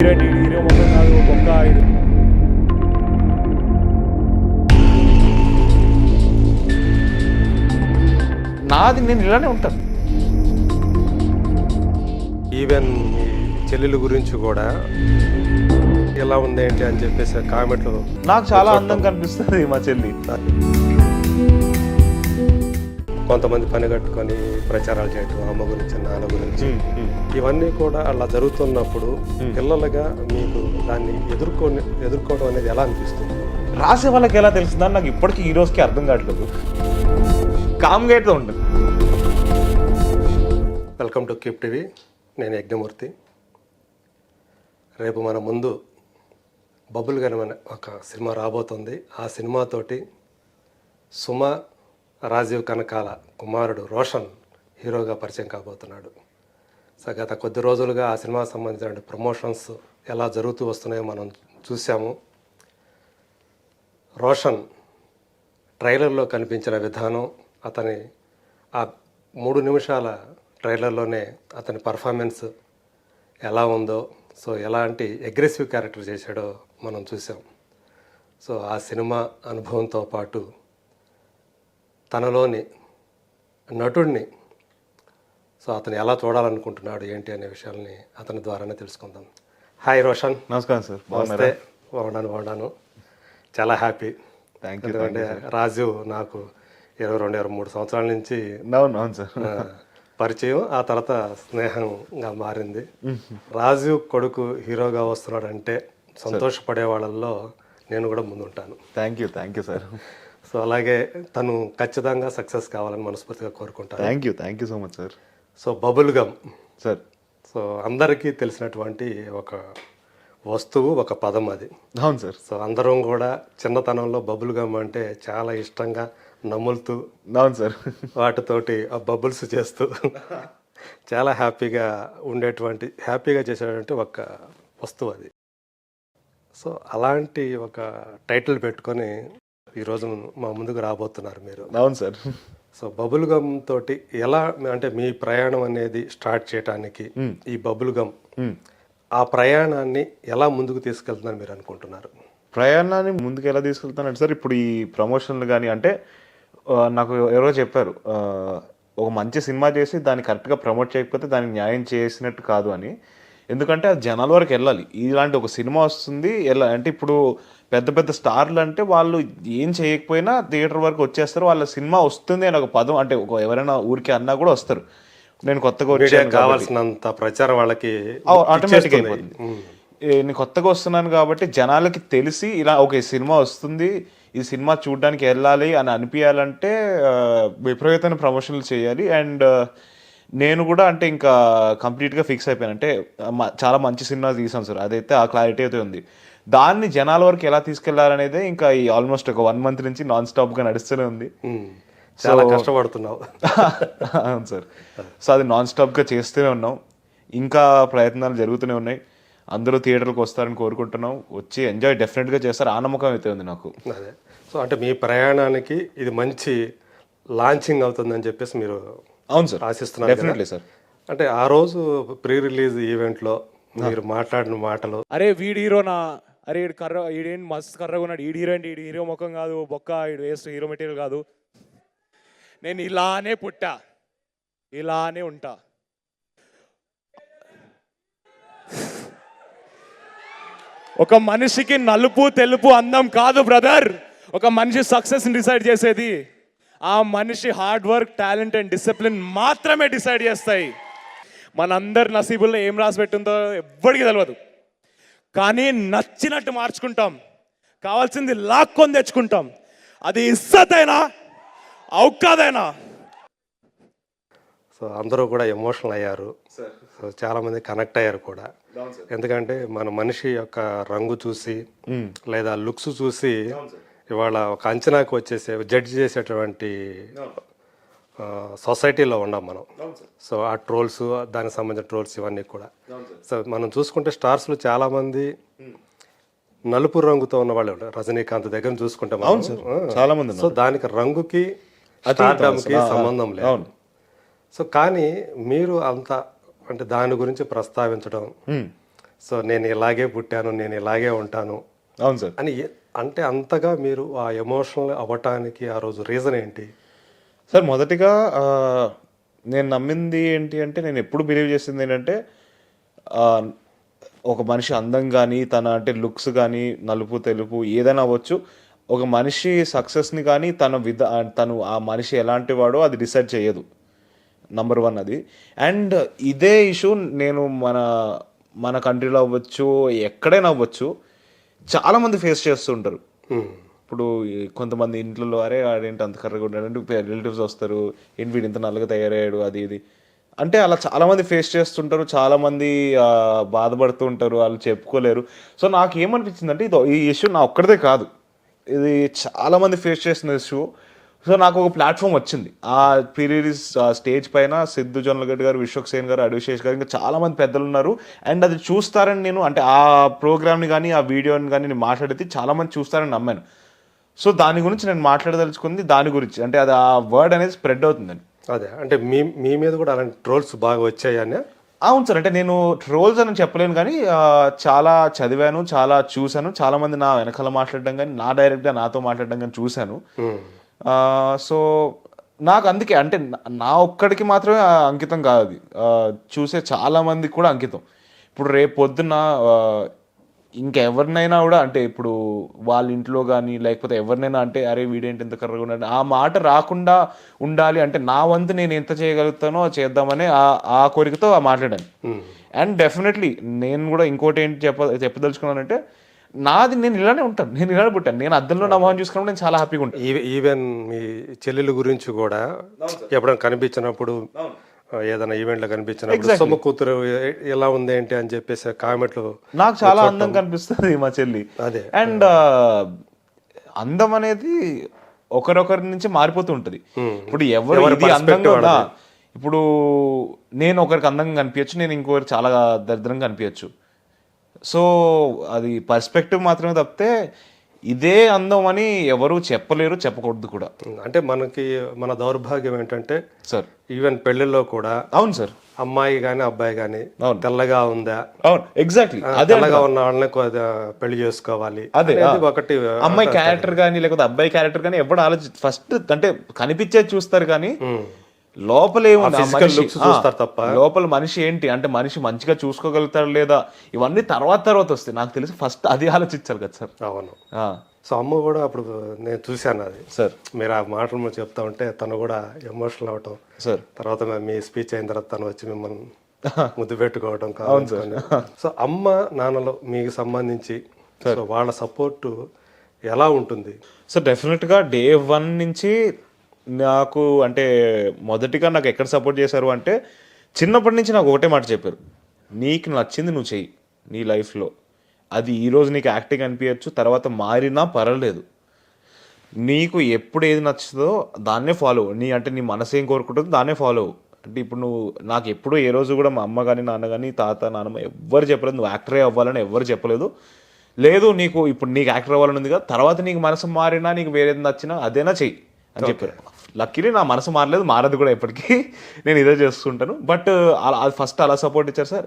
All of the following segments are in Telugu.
హీరో మొత్తం కాదు ఒక్క ఇది నాది, నేను ఇలానే ఉంటాను. ఈవెన్ మీ చెల్లెల గురించి కూడా ఎలా ఉంది ఏంటి అని చెప్పేసి కామెంట్లు నాకు చాలా అందంగా కనిపిస్తుంది మా చెల్లి. కొంతమంది పని కట్టుకొని ప్రచారాలు చేయటం అమ్మ గురించి నాన్న గురించి ఇవన్నీ కూడా అలా జరుగుతున్నప్పుడు పిల్లలుగా మీకు దాన్ని ఎదుర్కోవడం అనేది ఎలా అనిపిస్తుంది? రాసే వాళ్ళకి ఎలా తెలుస్తుందని నాకు ఇప్పటికీ ఈ రోజుకి అర్థం కావట్లేదు. కామ్గా అయితే ఉంటుంది. Welcome to keep TV. నేను యజ్ఞమూర్తి. రేపు మన ముందు బబుల్ గన్ అనే ఒక సినిమా రాబోతుంది. ఆ సినిమాతోటి సుమ, రాజీవ్ కనకాల కుమారుడు రోషన్ హీరోగా పరిచయం కాబోతున్నాడు. సో గత కొద్ది రోజులుగా ఆ సినిమాకి సంబంధించిన ప్రమోషన్స్ ఎలా జరుగుతూ వస్తున్నాయో మనం చూసాము. రోషన్ ట్రైలర్లో కనిపించిన విధానం, అతని ఆ 3 నిమిషాల ట్రైలర్లోనే అతని పర్ఫార్మెన్స్ ఎలా ఉందో, సో ఎలాంటి అగ్రెసివ్ క్యారెక్టర్ చేశాడో మనం చూసాం. సో ఆ సినిమా అనుభవంతో పాటు తనలోని నటుడిని, సో అతను ఎలా చూడాలనుకుంటున్నాడు ఏంటి అనే విషయాల్ని అతని ద్వారానే తెలుసుకుందాం. హాయ్ రోషన్. నమస్కారం సార్. నమస్తే. బాగున్నాను. చాలా హ్యాపీ. Thank you. ఎందుకంటే రాజు నాకు 22-23 సంవత్సరాల నుంచి అవును సార్ పరిచయం, ఆ తర్వాత స్నేహంగా మారింది. రాజు కొడుకు హీరోగా వస్తున్నాడంటే సంతోషపడే వాళ్ళల్లో నేను కూడా ముందుంటాను. Thank you sir. సో అలాగే తను ఖచ్చితంగా సక్సెస్ కావాలని మనస్ఫూర్తిగా కోరుకుంటాను. Thank you so much sir. So Bubble Gum sir, so అందరికీ తెలిసినటువంటి ఒక వస్తువు, ఒక పదం అది. అవును సార్. సో అందరం కూడా చిన్నతనంలో బబుల్ గమ్ అంటే చాలా ఇష్టంగా నములుతూ, అవును సార్, వాటితోటి ఆ బబుల్స్ చేస్తూ చాలా హ్యాపీగా చేసేటువంటి ఒక వస్తువు అది. సో అలాంటి ఒక టైటిల్ పెట్టుకొని ఈరోజు మా ముందుకు రాబోతున్నారు మీరు. అవును సార్. సో బబుల్ గమ్ తోటి ఎలా, అంటే మీ ప్రయాణం అనేది స్టార్ట్ చేయడానికి ఈ బబుల్ గమ్ ఆ ప్రయాణాన్ని ఎలా ముందుకు తీసుకెళ్తుందని మీరు అనుకుంటున్నారు? ప్రయాణాన్ని ముందుకు ఎలా తీసుకెళ్తానంటే సార్, ఇప్పుడు ఈ ప్రమోషన్లు కానీ అంటే నాకు ఎవరో చెప్పారు, ఒక మంచి సినిమా చేసి దాన్ని కరెక్ట్గా ప్రమోట్ చేయకపోతే దానికి న్యాయం చేసినట్టు కాదు అని. ఎందుకంటే అది జనాల వరకు వెళ్ళాలి. ఇలాంటి ఒక సినిమా వస్తుంది అంటే ఇప్పుడు పెద్ద పెద్ద స్టార్లు అంటే వాళ్ళు ఏం చేయకపోయినా థియేటర్ వరకు వచ్చేస్తారు. వాళ్ళ సినిమా వస్తుంది అని ఒక పదం, అంటే ఎవరైనా ఊరికే అన్నా కూడా వస్తారు. నేను కొత్తగా వచ్చాను, కావాల్సినంత ప్రచారం వాళ్ళకి ఆటోమేటిక్ అయిపోతుంది. నేను కొత్తగా వస్తున్నాను కాబట్టి జనాలకి తెలిసి ఇలా ఒక సినిమా వస్తుంది, ఈ సినిమా చూడడానికి వెళ్ళాలి అని అనిపించాలంటే విపరీతమైన ప్రమోషన్లు చేయాలి. అండ్ నేను కూడా అంటే ఇంకా కంప్లీట్గా ఫిక్స్ అయిపోయాను. అంటే చాలా మంచి సినిమా తీసాం సార్, అదైతే ఆ క్లారిటీ అయితే ఉంది. దాన్ని జనాల వరకు ఎలా తీసుకెళ్లాలనేదే ఇంకా ఈ ఆల్మోస్ట్ ఒక 1 month నుంచి నాన్ స్టాప్గా నడుస్తూనే ఉంది. చాలా కష్టపడుతున్నావు. అవును సార్. సో అది నాన్ స్టాప్గా చేస్తూనే ఉన్నాం. ఇంకా ప్రయత్నాలు జరుగుతూనే ఉన్నాయి. అందరూ థియేటర్కి వస్తారని కోరుకుంటున్నాం. వచ్చి ఎంజాయ్ డెఫినెట్గా చేస్తారు. ఆ నమ్మకం అయితే ఉంది నాకు. అదే. సో అంటే మీ ప్రయాణానికి ఇది మంచి లాంచింగ్ అవుతుందని చెప్పేసి మీరు అవును సార్ ఆశిస్తున్నారు. Definitely sir. అంటే ఆ రోజు ప్రీ రిలీజ్ ఈవెంట్లో మీరు మాట్లాడిన మాటలు, అరే వీడి హీరోనా, అరే ఈడేంటి మస్తు కర్రగా ఉన్నాడు, ఈడు హీరో అంటే ఈడు హీరో ముఖం కాదు, బొక్క, ఈడు వేస్ట్ హీరో మెటీరియల్ కాదు, నేను ఇలానే పుట్టా, ఇలానే ఉంటా. ఒక మనిషికి నలుపు తెలుపు అందం కాదు బ్రదర్. ఒక మనిషి సక్సెస్ని డిసైడ్ చేసేది ఆ మనిషి hard work, talent and discipline మాత్రమే డిసైడ్ చేస్తాయి. మనందరి నసీబుల్లో ఏం రాసి పెట్టిందో ఎవ్వడికి తెలియదు. కానీ నచ్చినట్టు మార్చుకుంటాం, కావాల్సింది లాక్కొని తెచ్చుకుంటాం. అది ఇజ్జత్ అయినా ఔకాదైనా. సో అందరూ కూడా ఎమోషనల్ అయ్యారు. సో చాలామంది కనెక్ట్ అయ్యారు కూడా. ఎందుకంటే మన మనిషి యొక్క రంగు చూసి లేదా లుక్స్ చూసి ఇవాళ ఒక అంచనాకు వచ్చేసే జడ్జి చేసేటువంటి సొసైటీలో ఉన్నాం మనం. సో ఆ ట్రోల్స్, దానికి సంబంధించిన ట్రోల్స్ ఇవన్నీ కూడా. సో మనం చూసుకుంటే స్టార్స్లో చాలామంది నలుపు రంగుతో ఉన్న వాళ్ళు ఉంటారు. రజనీకాంత్ దగ్గర చూసుకుంటే చాలా మంది. సో దానికి రంగుకి స్టార్డమ్కి సంబంధం లేదు. సో కానీ మీరు అంత అంటే దాని గురించి ప్రస్తావించడం, సో నేను ఇలాగే పుట్టాను, నేను ఇలాగే ఉంటాను అవును సార్. అని అంటే అంతగా మీరు ఆ ఎమోషనల్ అవ్వటానికి ఆ రోజు రీజన్ ఏంటి? సార్ మొదటిగా నేను నమ్మింది ఏంటి అంటే, నేను ఎప్పుడు బిలీవ్ చేసింది ఏంటంటే, ఆ, ఒక మనిషి అందం కానీ తన అంటే లుక్స్ కానీ నలుపు తెలుపు ఏదైనా అవ్వచ్చు, ఒక మనిషి సక్సెస్ని కానీ తను ఆ మనిషి ఎలాంటి వాడో అది డిసైడ్ చేయదు. నంబర్ 1 అది. అండ్ ఇదే ఇష్యూ నేను మన కంట్రీలో అవ్వచ్చు, ఎక్కడైనా అవ్వచ్చు, చాలామంది ఫేస్ చేస్తూ ఉంటారు. ఇప్పుడు కొంతమంది ఇంట్లో అరే ఆడేంటి అంత కర్రగా ఉన్నాడు, రిలేటివ్స్ వస్తారు, ఏంటి వీడు ఇంత నల్లగా తయారయ్యాడు, అది ఇది అంటే అలా చాలామంది ఫేస్ చేస్తుంటారు. చాలామంది బాధపడుతూ ఉంటారు, వాళ్ళు చెప్పుకోలేరు. సో నాకు ఏమనిపించిందంటే ఈ ఇష్యూ నా ఒక్కడిదే కాదు, ఇది చాలామంది ఫేస్ చేసిన ఇష్యూ. సో నాకు ఒక ప్లాట్ఫామ్ వచ్చింది ఆ ప్రీ రిలీజ్ స్టేజ్ పైన. సిద్ధు జొన్నలగడ్డ గారు, విశ్వక్ సేన్ గారు, అడివిశేష్ గారు, ఇంకా చాలామంది పెద్దలు ఉన్నారు. అండ్ అది చూస్తారని నేను అంటే ఆ ప్రోగ్రామ్ని కానీ ఆ వీడియోని కానీ నేను మాట్లాడితే చాలామంది చూస్తారని నమ్మాను. సో దాని గురించి నేను మాట్లాడదలుచుకుంది దాని గురించి, అంటే అది ఆ వర్డ్ అనేది స్ప్రెడ్ అవుతుందని. అదే అంటే మీ మీద కూడా అలాంటి ట్రోల్స్ బాగా వచ్చాయని? అవును సార్. అంటే నేను ట్రోల్స్ అని చెప్పలేను కానీ చాలా చదివాను, చాలా చూశాను, చాలామంది నా వెనకాల మాట్లాడడం కానీ నా డైరెక్ట్గా నాతో మాట్లాడడం కానీ చూశాను. సో నాకు అందుకే అంటే నా ఒక్కడికి మాత్రమే అంకితం కాదు అది, చూసే చాలా మందికి కూడా అంకితం. ఇప్పుడు రేపు పొద్దున్న ఇంకెవరినైనా కూడా అంటే ఇప్పుడు వాళ్ళ ఇంట్లో కానీ లేకపోతే ఎవరినైనా అంటే అరే వీడేంటి ఇంత కర్రగా ఉన్నాడు ఆ మాట రాకుండా ఉండాలి అంటే నా వంతు నేను ఎంత చేయగలుగుతానో చేద్దామని ఆ కోరికతో మాట్లాడాను. అండ్ డెఫినెట్లీ నేను కూడా ఇంకోటి ఏంటి చెప్పదలుచుకున్నానంటే, నాది నేను ఇలానే ఉంటాను, నేను ఇలానే పుట్టాను, నేను అద్దంలో నా మొహం చూసుకున్నప్పుడు నేను చాలా హ్యాపీగా ఉంటాను. ఈవెన్ మీ చెల్లెల గురించి కూడా ఎప్పుడైనా కనిపించినప్పుడు, ఏదైనా ఈవెంట్లో కనిపించినప్పుడు సొమ్ము కూతురు ఎలా ఉంది ఏంటి అని చెప్పేసి కామెంట్లు నాకు చాలా అందం కనిపిస్తుంది మా చెల్లి. అదే. అండ్ అందం అనేది ఒకరొకరి నుంచి మారిపోతూ ఉంటుంది. ఇప్పుడు ఎవరు ఇది అందంగా ఇప్పుడు నేను ఒకరికి అందంగా కనిపించచ్చు, నేను ఇంకొకరికి చాలా దరిద్రంగా కనిపించచ్చు. సో అది పర్స్పెక్టివ్ మాత్రమే తప్పితే ఇదే అందం అని ఎవరు చెప్పలేరు, చెప్పకూడదు కూడా. అంటే మన దౌర్భాగ్యం ఏంటంటే సార్, ఈవెన్ పెళ్లిలో కూడా అవును సార్, అమ్మాయి కానీ అబ్బాయి కానీ తెల్లగా ఉందా, అవును ఎగ్జాక్ట్లీ అదే, తెల్లగా ఉన్న వాళ్ళని పెళ్లి చేసుకోవాలి, అదే ఒకటి అమ్మాయి క్యారెక్టర్ కానీ లేకపోతే అబ్బాయి క్యారెక్టర్ కానీ ఎవరు ఫస్ట్ అంటే కనిపించేది చూస్తారు కానీ లోపల ఏముంది చూస్తారు తప్ప లోపల మనిషి ఏంటి అంటే మనిషి మంచిగా చూసుకోగలుగుతాడు లేదా ఇవన్నీ తర్వాత వస్తాయి. నాకు తెలిసి ఫస్ట్ అది ఆలోచించాలి కదా సార్. అవును. సో అమ్మ కూడా అప్పుడు నేను చూశాను అది సార్, మీరు ఆ మాటలు చెప్తా ఉంటే తను కూడా ఎమోషనల్ అవటం సార్. తర్వాత మీ స్పీచ్ అయిన తర్వాత తను వచ్చి మిమ్మల్ని ముద్దు పెట్టుకోవడం కావాలి. సో అమ్మ నాన్నలో మీకు సంబంధించి సో వాళ్ళ సపోర్ట్ ఎలా ఉంటుంది? సో డెఫినెట్గా డే 1 నుంచి నాకు అంటే మొదటిగా నాకు ఎక్కడ సపోర్ట్ చేశారు అంటే, చిన్నప్పటి నుంచి నాకు ఒకటే మాట చెప్పారు, నీకు నచ్చింది నువ్వు చెయ్యి నీ లైఫ్లో, అది ఈరోజు నీకు యాక్టింగ్ అనిపించచ్చు, తర్వాత మారినా పర్వాలేదు, నీకు ఎప్పుడు ఏది నచ్చుతుందో దాన్నే ఫాలో అంటే నీ మనసు ఏం కోరుకుంటుందో దాన్నే ఫాలో. అంటే ఇప్పుడు నువ్వు నాకు ఎప్పుడు ఏ రోజు కూడా మా అమ్మ కానీ నాన్న కానీ తాత నాన్నమ్మ ఎవ్వరు చెప్పలేదు నువ్వు యాక్టరే అవ్వాలని, ఎవ్వరు చెప్పలేదు. లేదు నీకు ఇప్పుడు నీకు యాక్టర్ అవ్వాలని ఉంది కదా, తర్వాత నీకు మనసు మారినా నీకు వేరేది నచ్చినా అదేనా చెయ్యి అని చెప్పారు. లక్కీలీ నా మనసు మారలేదు, మారదు కూడా ఎప్పటికీ, నేను ఇదే చేస్తుంటాను. బట్ అది ఫస్ట్ అలా సపోర్ట్ ఇచ్చారు సార్.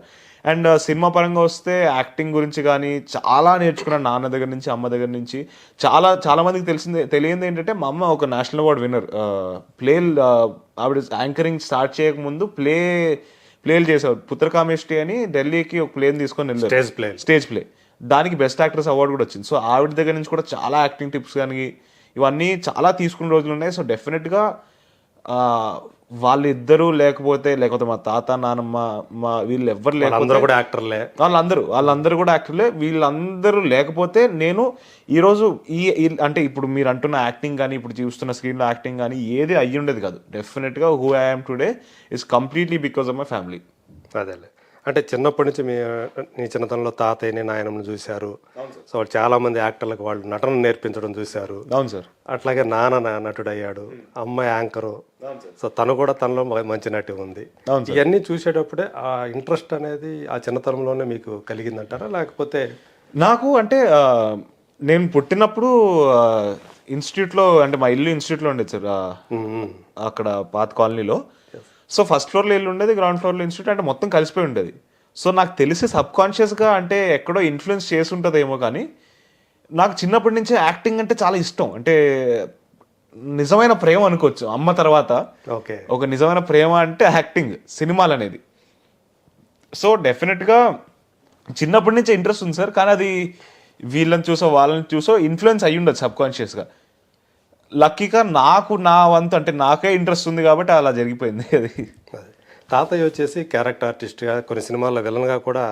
అండ్ సినిమా పరంగా వస్తే యాక్టింగ్ గురించి కానీ చాలా నేర్చుకున్నాను నాన్న దగ్గర నుంచి, అమ్మ దగ్గర నుంచి. చాలా మందికి తెలియంది ఏంటంటే మా అమ్మ ఒక నేషనల్ అవార్డ్ విన్నర్. ఆవిడ యాంకరింగ్ స్టార్ట్ చేయకముందు ప్లేలు చేసేవారు. పుత్రకామేష్టి అని ఢిల్లీకి ఒక ప్లేని తీసుకొని వెళ్ళారు, స్టేజ్ ప్లే, దానికి బెస్ట్ యాక్ట్రెస్ అవార్డు కూడా వచ్చింది. సో ఆవిడ దగ్గర నుంచి కూడా చాలా యాక్టింగ్ టిప్స్ కానీ ఇవన్నీ చాలా తీసుకున్న రోజులు ఉన్నాయి. సో డెఫినెట్గా వాళ్ళిద్దరూ లేకపోతే మా తాత నాన్నమ్మ వీళ్ళు ఎవ్వరు లేకపోతే వాళ్ళందరూ కూడా యాక్టర్లే. వీళ్ళందరూ లేకపోతే నేను ఈరోజు అంటే ఇప్పుడు మీరు అంటున్న యాక్టింగ్ కానీ ఇప్పుడు చూస్తున్న స్క్రీన్లో యాక్టింగ్ కానీ ఏది అయ్యి ఉండేది కాదు. డెఫినెట్గా who I am today is completely because of my family. అదేలే. అంటే చిన్నప్పటి నుంచి మీ చిన్నతనంలో తాతయ్యని నాయనమ్మని చూశారు. సో వాళ్ళు చాలా మంది యాక్టర్లకు వాళ్ళు నటన నేర్పించడం చూశారు. అవును సార్. అట్లాగే నాన్న నటుడు అయ్యాడు, అమ్మాయి యాంకరు. సో తను కూడా తనలో మంచి నటి ఉంది. ఇవన్నీ చూసేటప్పుడే ఆ ఇంట్రెస్ట్ అనేది ఆ చిన్నతనంలోనే మీకు కలిగిందంటారా, లేకపోతే? నాకు అంటే నేను పుట్టినప్పుడు ఇన్స్టిట్యూట్లో అంటే మా ఇల్లు ఇన్స్టిట్యూట్లో ఉండేది సార్, అక్కడ పాత కాలనీలో. సో ఫస్ట్ ఫ్లోర్లో ఇల్లు ఉండేది, గ్రౌండ్ ఫ్లోర్లో ఇన్స్టిట్యూట్, అంటే మొత్తం కలిసిపోయి ఉండేది. సో నాకు తెలిసి సబ్కాన్షియస్గా అంటే ఎక్కడో ఇన్ఫ్లుయెన్స్ చేసి ఉంటుందేమో, కానీ నాకు చిన్నప్పటి నుంచే యాక్టింగ్ అంటే చాలా ఇష్టం. అంటే నిజమైన ప్రేమ అనుకోవచ్చు అమ్మ తర్వాత. ఓకే. ఒక నిజమైన ప్రేమ అంటే యాక్టింగ్, సినిమాలు అనేది. సో డెఫినెట్గా చిన్నప్పటి నుంచే ఇంట్రెస్ట్ ఉంది సార్, కానీ అది వీళ్ళని చూసో వాళ్ళని చూసో ఇన్ఫ్లుయెన్స్ అయ్యి ఉండదు సబ్కాన్షియస్గా. లక్కీగా నాకు నా వంతు అంటే నాకే ఇంట్రెస్ట్ ఉంది కాబట్టి అలా జరిగిపోయింది అది. అదే. తాతయ్య వచ్చేసి క్యారెక్టర్ ఆర్టిస్ట్గా కొన్ని సినిమాల్లో విలన్గా కూడా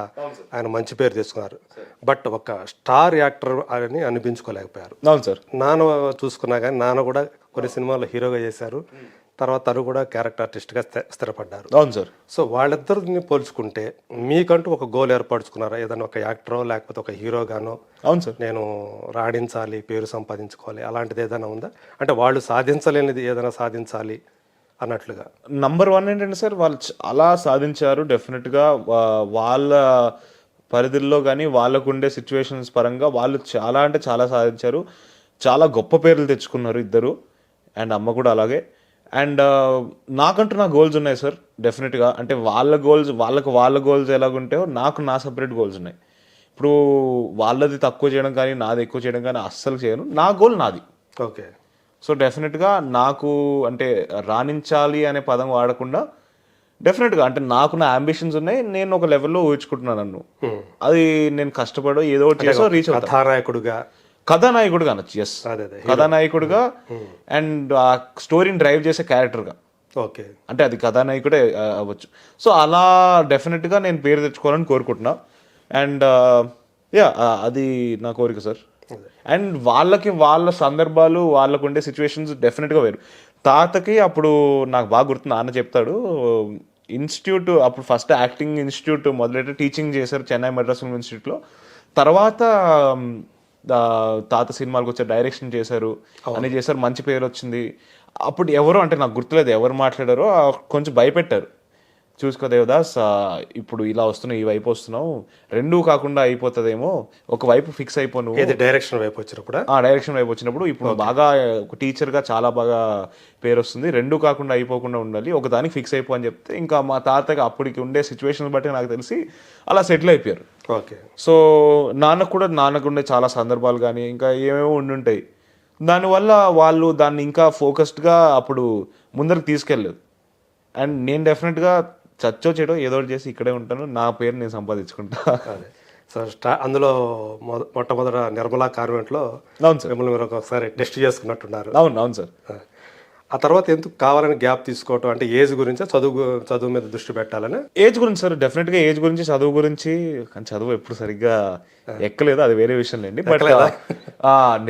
ఆయన మంచి పేరు తెచ్చుకున్నారు. బట్ ఒక స్టార్ యాక్టర్ అని అనిపించుకోలేకపోయారు. అవును సార్. నాన్న చూసుకున్నా కానీ నాన్న కూడా కొన్ని సినిమాల్లో హీరోగా చేశారు. తర్వాత తను కూడా క్యారెక్టర్ ఆర్టిస్ట్గా స్థిరపడ్డారు. అవును సార్. సో వాళ్ళిద్దరిని పోల్చుకుంటే మీకంటూ ఒక గోల్ ఏర్పరచుకున్నారా? ఏదైనా ఒక యాక్టరో లేకపోతే ఒక హీరోగానో అవును సార్. నేను రాణించాలి, పేరు సంపాదించుకోవాలి అలాంటిది ఏదైనా ఉందా? అంటే వాళ్ళు సాధించలేనిది ఏదైనా సాధించాలి అన్నట్లుగా. నంబర్ 1 ఏంటంటే సార్, వాళ్ళు చాలా సాధించారు డెఫినెట్గా. వాళ్ళ పరిధుల్లో కానీ వాళ్ళకు ఉండే సిచ్యువేషన్స్ పరంగా వాళ్ళు చాలా అంటే చాలా సాధించారు. చాలా గొప్ప పేర్లు తెచ్చుకున్నారు ఇద్దరు, అండ్ అమ్మ కూడా అలాగే. అండ్ నాకంటూ నా గోల్స్ ఉన్నాయి సార్ డెఫినెట్గా. అంటే వాళ్ళ గోల్స్ ఎలాగుంటాయో నాకు నా సపరేట్ గోల్స్ ఉన్నాయి. ఇప్పుడు వాళ్ళది తక్కువ చేయడం కానీ నాది ఎక్కువ చేయడం కానీ అస్సలు చేయను. నా గోల్ నాది. ఓకే. సో డెఫినెట్గా నాకు అంటే రాణించాలి అనే పదం వాడకుండా డెఫినెట్గా అంటే నాకు నా అంబిషన్స్ ఉన్నాయి. నేను ఒక లెవెల్లో ఊహించుకుంటున్నాను నన్ను. అది నేను కష్టపడో ఏదో ఒకటి చేసో రీచ్ అవుతాను. కథానాయకుడుగా అనొచ్చు. ఎస్, కథానాయకుడుగా అండ్ ఆ స్టోరీని డ్రైవ్ చేసే క్యారెక్టర్గా. ఓకే. అంటే అది కథానాయకుడే అవ్వచ్చు. సో అలా డెఫినెట్గా నేను పేరు తెచ్చుకోవాలని కోరుకుంటున్నా. అండ్ అది నా కోరిక సార్. అండ్ వాళ్ళ సందర్భాలు వాళ్ళకు ఉండే సిచ్యువేషన్స్ డెఫినెట్గా వేరు. తాతకి అప్పుడు నాకు బాగా గుర్తు, నాన్న చెప్తాడు, ఇన్స్టిట్యూట్ అప్పుడు ఫస్ట్ యాక్టింగ్ ఇన్స్టిట్యూట్ మొదలెట్టి టీచింగ్ చేశారు చెన్నై మద్రాస్ ఫిల్మ్ ఇన్స్టిట్యూట్లో. తర్వాత తాత సినిమాలకు వచ్చారు, డైరెక్షన్ చేశారు, అని చేశారు, మంచి పేరు వచ్చింది. అప్పుడు ఎవరో అంటే నాకు గుర్తులేదు ఎవరు మాట్లాడారో కొంచెం భయపెట్టారు. చూసుకో దేవదాస్, ఇప్పుడు ఇలా వస్తున్నావు, ఈ వైపు వస్తున్నావు, రెండూ కాకుండా అయిపోతుందేమో, ఒక వైపు ఫిక్స్ అయిపోను. డైరెక్షన్ వైపు వచ్చినప్పుడు డైరెక్షన్ వైపు వచ్చినప్పుడు ఇప్పుడు బాగా ఒక టీచర్గా చాలా బాగా పేరు వస్తుంది, రెండూ కాకుండా అయిపోకుండా ఉండాలి, ఒక దానికి ఫిక్స్ అయిపో అని చెప్తే ఇంకా మా తాతకి అప్పటికి ఉండే సిచ్యువేషన్ బట్టి నాకు తెలిసి అలా సెటిల్ అయిపోయారు. ఓకే. సో నాన్నకు ఉండే చాలా సందర్భాలు కానీ ఇంకా ఏమేమో ఉండుంటాయి. దానివల్ల వాళ్ళు దాన్ని ఇంకా ఫోకస్డ్గా అప్పుడు ముందరికి తీసుకెళ్ళలేదు. అండ్ నేను డెఫినెట్గా చచ్చో చెడో ఏదో ఒకటి చేసి ఇక్కడే ఉంటాను, నా పేరు నేను సంపాదించుకుంటా. సో అందులో మొట్టమొదట నిర్మలా కాన్వెంట్లో అవును సార్, మిమ్మల్ని మీరు ఒకసారి టెస్ట్ చేసుకున్నట్టున్నారు. అవును సార్. ఆ తర్వాత ఎందుకు కావాలని గ్యాప్ తీసుకోవటం? అంటే ఏజ్ గురించి, చదువు మీద దృష్టి పెట్టాలని? ఏజ్ గురించి సార్, డెఫినెట్గా ఏజ్ గురించి, చదువు గురించి. కానీ చదువు ఎప్పుడు సరిగ్గా ఎక్కలేదు, అది వేరే విషయం లేండి. బట్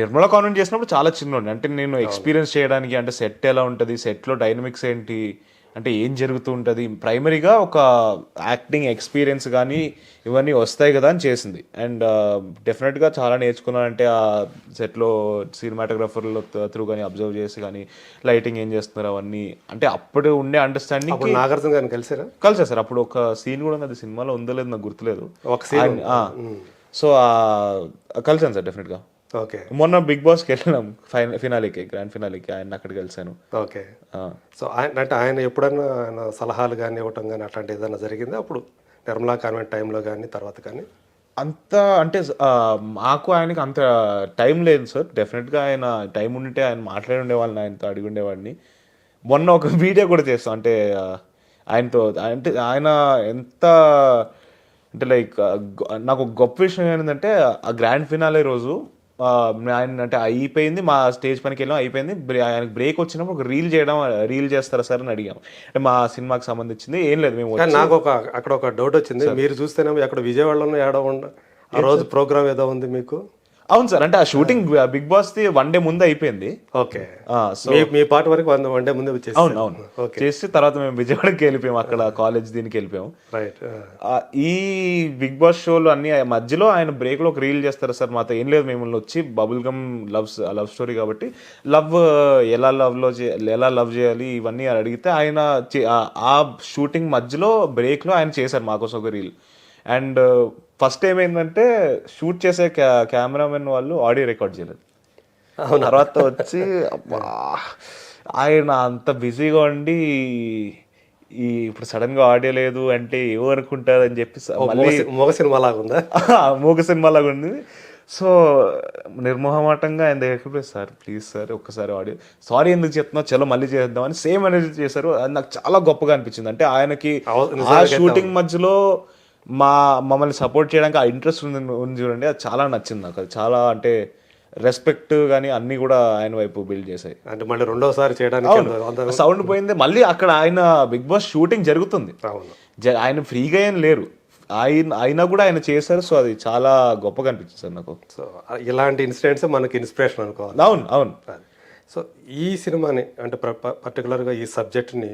నిర్మలా కాన్వెంట్ చేసినప్పుడు చాలా చిన్నోండి. అంటే నేను ఎక్స్పీరియన్స్ చేయడానికి, అంటే సెట్ ఎలా ఉంటుంది, సెట్లో డైనమిక్స్ ఏంటి, అంటే ఏం జరుగుతూ ఉంటుంది, ప్రైమరీగా ఒక యాక్టింగ్ ఎక్స్పీరియన్స్ కానీ ఇవన్నీ వస్తాయి కదా అని చేసింది. అండ్ డెఫినెట్గా చాలా నేర్చుకున్నానంటే ఆ సెట్లో సినిమాటోగ్రఫర్లో త్రూ కానీ అబ్జర్వ్ చేసి కానీ లైటింగ్ ఏం చేస్తున్నారు అవన్నీ, అంటే అప్పుడు ఉండే అండర్స్టాండింగ్. నాగార్జున గారిని కలిసా సార్. అప్పుడు ఒక సీన్ కూడా అది సినిమాలో ఉందో లేదు నాకు గుర్తులేదు. సో కలిసాను సార్ డెఫినెట్గా. ఓకే. మొన్న బిగ్ బాస్కి వెళ్ళినాం ఫినాలికి, గ్రాండ్ ఫినాలికి, ఆయన అక్కడికి కలిసాను. ఓకే. సో ఆయన ఎప్పుడన్నా ఆయన సలహాలు కానీ ఇవ్వటం కానీ అట్లాంటి ఏదైనా జరిగిందా అప్పుడు నిర్మలా కాన్వెంట్ టైంలో కానీ తర్వాత కానీ? అంత అంటే మాకు ఆయనకి అంత టైం లేదు సార్. డెఫినెట్గా ఆయన టైం ఉంటే ఆయన మాట్లాడి ఉండేవాళ్ళని, ఆయనతో అడిగి ఉండేవాడిని. మొన్న ఒక వీడియో కూడా చేస్తాం, అంటే ఆయనతో. అంటే ఆయన ఎంత అంటే లైక్ నాకు గొప్ప విషయం ఏంటంటే ఆ గ్రాండ్ ఫినాలే రోజు ఆయన అంటే అయిపోయింది, మా స్టేజ్ పనికి వెళ్ళాం, అయిపోయింది. ఆయనకి బ్రేక్ వచ్చినప్పుడు ఒక రీల్ చేస్తారా సార్ అని అడిగాం. అంటే మా సినిమాకి సంబంధించింది ఏం లేదు. మేము నాకు అక్కడ ఒక డౌట్ వచ్చింది. మీరు చూస్తేనేమో అక్కడ విజయవాడలో ఏడో ఆ రోజు ప్రోగ్రామ్ ఏదో ఉంది మీకు? అవును సార్. అంటే ఆ shooting Bigg Boss the 1 day ముందే అయిపోయింది. ఓకే. మీ పార్ట్ వరకు 1 day ముందే వచ్చేసి? అవును. చేసి తర్వాత మేము విజయవాడకి వెళ్ళిపోయాం, అక్కడ కాలేజ్ దీనికి వెళ్ళిపోయాం. రైట్. ఈ బిగ్ బాస్ షోలు అన్ని మధ్యలో ఆయన బ్రేక్ లో ఒక రీల్ చేస్తారు సార్. మాతో ఏం లేదు, మిమ్మల్ని వచ్చి బబుల్ గమ్ లవ్ స్టోరీ కాబట్టి ఎలా లవ్ చేయాలి ఇవన్నీ అడిగితే ఆయన ఆ షూటింగ్ మధ్యలో బ్రేక్ లో ఆయన చేశారు మాకోసం ఒక రీల్. అండ్ ఫస్ట్ ఏమైందంటే షూట్ చేసే కెమెరామెన్ వాళ్ళు ఆడియో రికార్డ్ చేయలేదు. తర్వాత వచ్చి ఆయన అంత బిజీగా ఉండి ఇప్పుడు సడన్ గా ఆడియో లేదు అంటే ఏమనుకుంటారు అని చెప్పి మళ్ళీ మగ సినిమా లాగా ఉందా? మూగ సినిమా లాగా ఉంది. సో నిర్మోహమాటంగా ఆయన దగ్గరికి సార్ ప్లీజ్ సార్ ఒక్కసారి ఆడియో సారీ ఎందుకు చెప్తున్నావు చలో మళ్ళీ చేద్దాం అని సేమ్ అనేది చేశారు. అది నాకు చాలా గొప్పగా అనిపించింది. అంటే ఆయనకి ఆ షూటింగ్ మధ్యలో మమ్మల్ని సపోర్ట్ చేయడానికి ఆ ఇంట్రెస్ట్ ఉంది చూడండి, అది చాలా నచ్చింది నాకు. అది చాలా అంటే రెస్పెక్ట్ కానీ అన్ని కూడా ఆయన వైపు బిల్డ్ చేశాయి. అంటే మళ్ళీ రెండోసారి చేయడానికి సౌండ్ పోయింది, మళ్ళీ అక్కడ ఆయన బిగ్ బాస్ షూటింగ్ జరుగుతుంది, అవును. ఆయన ఫ్రీగా ఏం లేరు, అయినా కూడా ఆయన చేశారు. సో అది చాలా గొప్పగా అనిపించింది సార్ నాకు. సో ఇలాంటి ఇన్సిడెంట్స్ మనకి ఇన్స్పిరేషన్ అనుకోవాలి. అవును అవును. సో ఈ సినిమాని అంటే పర్టికులర్గా ఈ సబ్జెక్ట్ని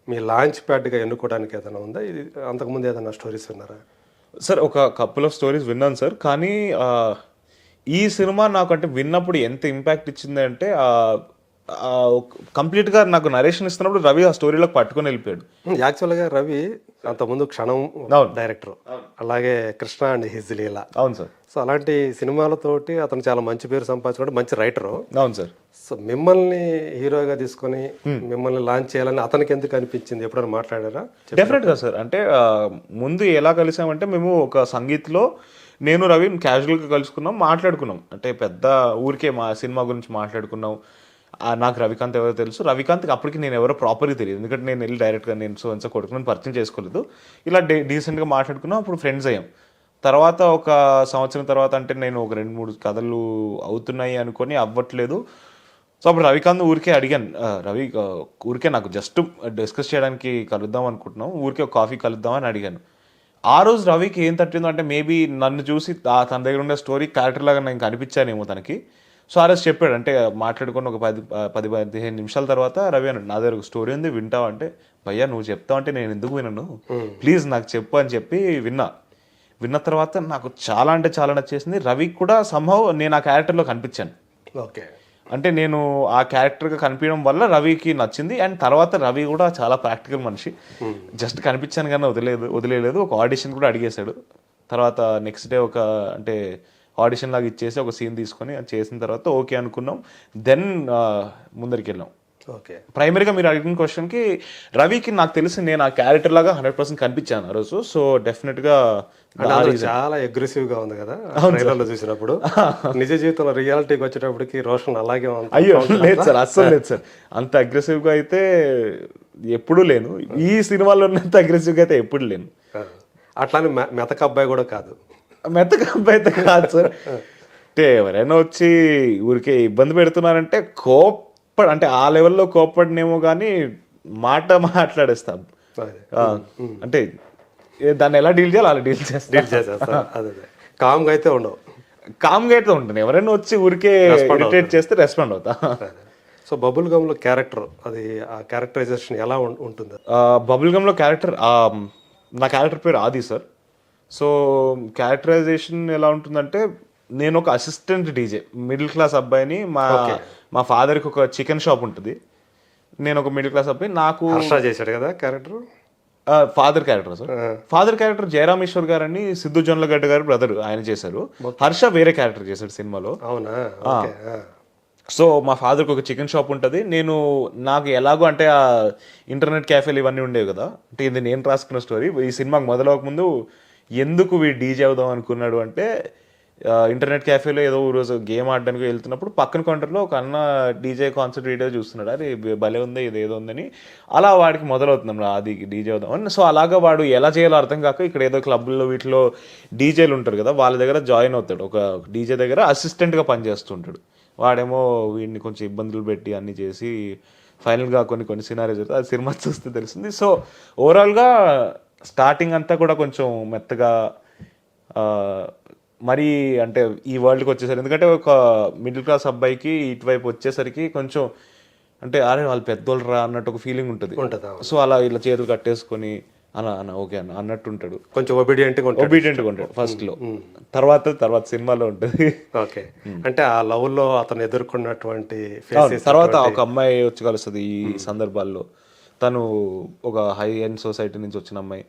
మీ లాంచ్ ప్యాడ్గా ఎన్నుకోవడానికి ఏదైనా ఉందా? ఇది అంతకుముందు ఏదైనా స్టోరీస్ విన్నారా? సార్ ఒక కపుల్ ఆఫ్ స్టోరీస్ విన్నాను సార్, కానీ ఈ సినిమా నాకు అంటే విన్నప్పుడు ఎంత ఇంపాక్ట్ ఇచ్చింది అంటే కంప్లీట్గా నాకు నరేషన్ ఇస్తున్నప్పుడు రవి ఆ స్టోరీలోకి పట్టుకొని వెళ్ళిపోయాడు. యాక్చువల్గా రవి అంతకుముందు క్షణం డైరెక్టర్, అలాగే కృష్ణ అండ్ హిజ్ లీలా. అవును సార్. సో అలాంటి సినిమాలతోటి అతను చాలా మంచి పేరు సంపాదించుకుంటే మంచి రైటరు. అవును సార్. సో మిమ్మల్ని హీరోగా తీసుకొని మిమ్మల్ని లాంచ్ చేయాలని అతనికి ఎందుకు అనిపించింది? ఎప్పుడైనా మాట్లాడారా? డెఫినెట్గా సార్. అంటే ముందు ఎలా కలిసామంటే మేము ఒక సంగీత్లో నేను రవి క్యాజువల్గా కలుసుకున్నాం, మాట్లాడుకున్నాం. అంటే పెద్ద ఊరికే మా సినిమా గురించి మాట్లాడుకున్నాం. నాకు రవికాంత్ ఎవరో తెలుసు, రవికాంత్కి అప్పటికి నేను ఎవరో ప్రాపర్గా తెలియదు, ఎందుకంటే నేను వెళ్ళి డైరెక్ట్గా నేను సో కొడుకుని పరిచయం చేసుకోలేదు. ఇలా డీసెంట్గా మాట్లాడుకున్నాం, అప్పుడు ఫ్రెండ్స్ అయ్యాం. తర్వాత ఒక సంవత్సరం తర్వాత అంటే నేను ఒక 2-3 కథలు అవుతున్నాయి అనుకొని అవ్వట్లేదు. సో అప్పుడు రవికాంత్ ఊరికే అడిగాను, రవి ఊరికే నాకు జస్ట్ డిస్కస్ చేయడానికి కలుద్దాం అనుకుంటున్నాం, ఊరికే ఒక కాఫీ కలుద్దామని అడిగాను. ఆ రోజు రవికి ఏం తట్టిందో అంటే మేబీ నన్ను చూసి తన దగ్గర ఉండే స్టోరీ క్యారెక్టర్ లాగా నేను కనిపించానేమో తనకి. సో ఆ రోజు చెప్పాడు, అంటే మాట్లాడుకుని ఒక 10-15 నిమిషాల తర్వాత రవి అన్నాడు, నా దగ్గర ఒక స్టోరీ ఉంది వింటావు అంటే, భయ్యా నువ్వు చెప్తావు అంటే నేను ఎందుకు వినను, ప్లీజ్ నాకు చెప్పు అని చెప్పి విన్న తర్వాత నాకు చాలా అంటే చాలా నచ్చేసింది. రవికి కూడా సంభవ్ నేను ఆ క్యారెక్టర్లో కనిపించాను. ఓకే. అంటే నేను ఆ క్యారెక్టర్గా కనిపించడం వల్ల రవికి నచ్చింది. అండ్ తర్వాత రవి కూడా చాలా ప్రాక్టికల్ మనిషి, జస్ట్ కనిపించాను కానీ వదిలేదు. ఒక ఆడిషన్ కూడా అడిగేశాడు. తర్వాత నెక్స్ట్ డే ఒక అంటే ఆడిషన్ లాగా ఇచ్చేసి ఒక సీన్ తీసుకొని చేసిన తర్వాత ఓకే అనుకున్నాం. దెన్ ముందరికి వెళ్ళాం. ఓకే. ప్రైమరీగా మీరు అడిగిన క్వశ్చన్కి రవికి నాకు తెలిసి నేను ఆ క్యారెక్టర్ లాగా 100% కనిపించాను ఆ రోజు. సో డెఫినెట్గా చాలా అగ్రెసివ్ గా ఉంది కదా ట్రైలర్లో చూసినప్పుడు. నిజ జీవితంలో రియాలిటీకి వచ్చేటప్పటికి రోషన్ అలాగే ఉంది. అయ్యో లేదు సార్, అస్సలు లేదు సార్. అంత అగ్రెసివ్గా అయితే ఎప్పుడూ లేను, ఈ సినిమాలో ఉన్నంత అగ్రెసివ్గా అయితే ఎప్పుడు లేను. అట్లానే మెతక అబ్బాయి కూడా కాదు. మెత్తగా అబ్బాయి అయితే కాదు సార్. అంటే ఎవరైనా వచ్చి ఊరికే ఇబ్బంది పెడుతున్నారంటే అంటే ఆ లెవెల్లో కోప్పడినేమో కానీ మాట్లాడేస్తాం. అంటే దాన్ని ఎలా డీల్ చేయాలి అలా డీల్ చేసేస్తా. అదే కామ్గా అయితే ఉండవు. కామ్గా అయితే ఉంటుంది. ఎవరైనా వచ్చి ఊరికే ఇరిటేట్ చేస్తే రెస్పాండ్ అవుతా. సో బబుల్ గమ్లో క్యారెక్టర్, అది ఆ క్యారెక్టరైజేషన్ ఎలా ఉంటుంది? బబుల్ గమ్లో క్యారెక్టర్, నా క్యారెక్టర్ పేరు ఆది సార్. సో క్యారెక్టరైజేషన్ ఎలా ఉంటుందంటే, నేను ఒక అసిస్టెంట్ డీజే, మిడిల్ క్లాస్ అబ్బాయిని. మా ఫాదర్కి ఒక చికెన్ షాప్ ఉంటుంది, నేను ఒక మిడిల్ క్లాస్ అబ్బాయి. నాకు చేశాడు కదా character, father character sir. Father character Jayarameshwar గారు అని సిద్ధు జొన్నలగడ్డ గారు బ్రదర్, ఆయన చేశారు. హర్ష వేరే క్యారెక్టర్ చేశాడు సినిమాలో. అవునా? సో మా ఫాదర్కి ఒక చికెన్ షాప్ ఉంటుంది. నాకు ఎలాగో అంటే ఆ ఇంటర్నెట్ క్యాఫేలు ఇవన్నీ ఉండేవి కదా, అంటే ఇది నేను రాసుకున్న స్టోరీ. ఈ సినిమాకి మొదలవకముందు ఎందుకు వీడు డీజే అవుదాం అనుకున్నాడు అంటే, ఇంటర్నెట్ క్యాఫేలో ఏదో రోజు గేమ్ ఆడడానికి వెళ్తున్నప్పుడు పక్కన కౌంటర్లో ఒక అన్న డీజే కాన్సర్ట్ వీడియో చూస్తున్నాడు, అది భలే ఉంది ఇది ఏదో ఉందని. అలా వాడికి మొదలవుతున్నాం అది డీజే అవుదాం అని. సో అలాగా వాడు ఎలా చేయాలో అర్థం కాక ఇక్కడ ఏదో క్లబ్లో వీటిలో డీజేలు ఉంటారు కదా, వాళ్ళ దగ్గర జాయిన్ అవుతాడు. ఒక డీజే దగ్గర అసిస్టెంట్గా పనిచేస్తుంటాడు. వాడేమో వీడిని కొంచెం ఇబ్బందులు పెట్టి అన్నీ చేసి ఫైనల్గా కొన్ని సినారీస్ జరుగుతాయి. అది సినిమా చూస్తే తెలిసింది. సో ఓవరాల్గా స్టార్టింగ్ అంతా కూడా కొంచెం మెత్తగా మరీ అంటే ఈ వరల్డ్కి వచ్చేసరికి, ఎందుకంటే ఒక మిడిల్ క్లాస్ అబ్బాయికి ఇటువైపు వచ్చేసరికి కొంచెం అంటే అరే వాళ్ళు పెద్దోళ్ళు రా అన్నట్టు ఒక ఫీలింగ్ ఉంటుంది. సో అలా ఇలా చేతులు కట్టేసుకొని అన్న ఓకే అన్నట్టు ఉంటాడు. కొంచెం ఒబీడియంట్గా ఉంటాడు ఫస్ట్లో, తర్వాత సినిమాలో ఉంటుంది. ఓకే. అంటే ఆ లవ్లో అతను ఎదుర్కొన్నటువంటి తర్వాత ఒక అమ్మాయి వచ్చి కలుస్తుంది ఈ సందర్భాల్లో. తను ఒక హై ఎండ్ సొసైటీ నుంచి వచ్చిన అమ్మాయి,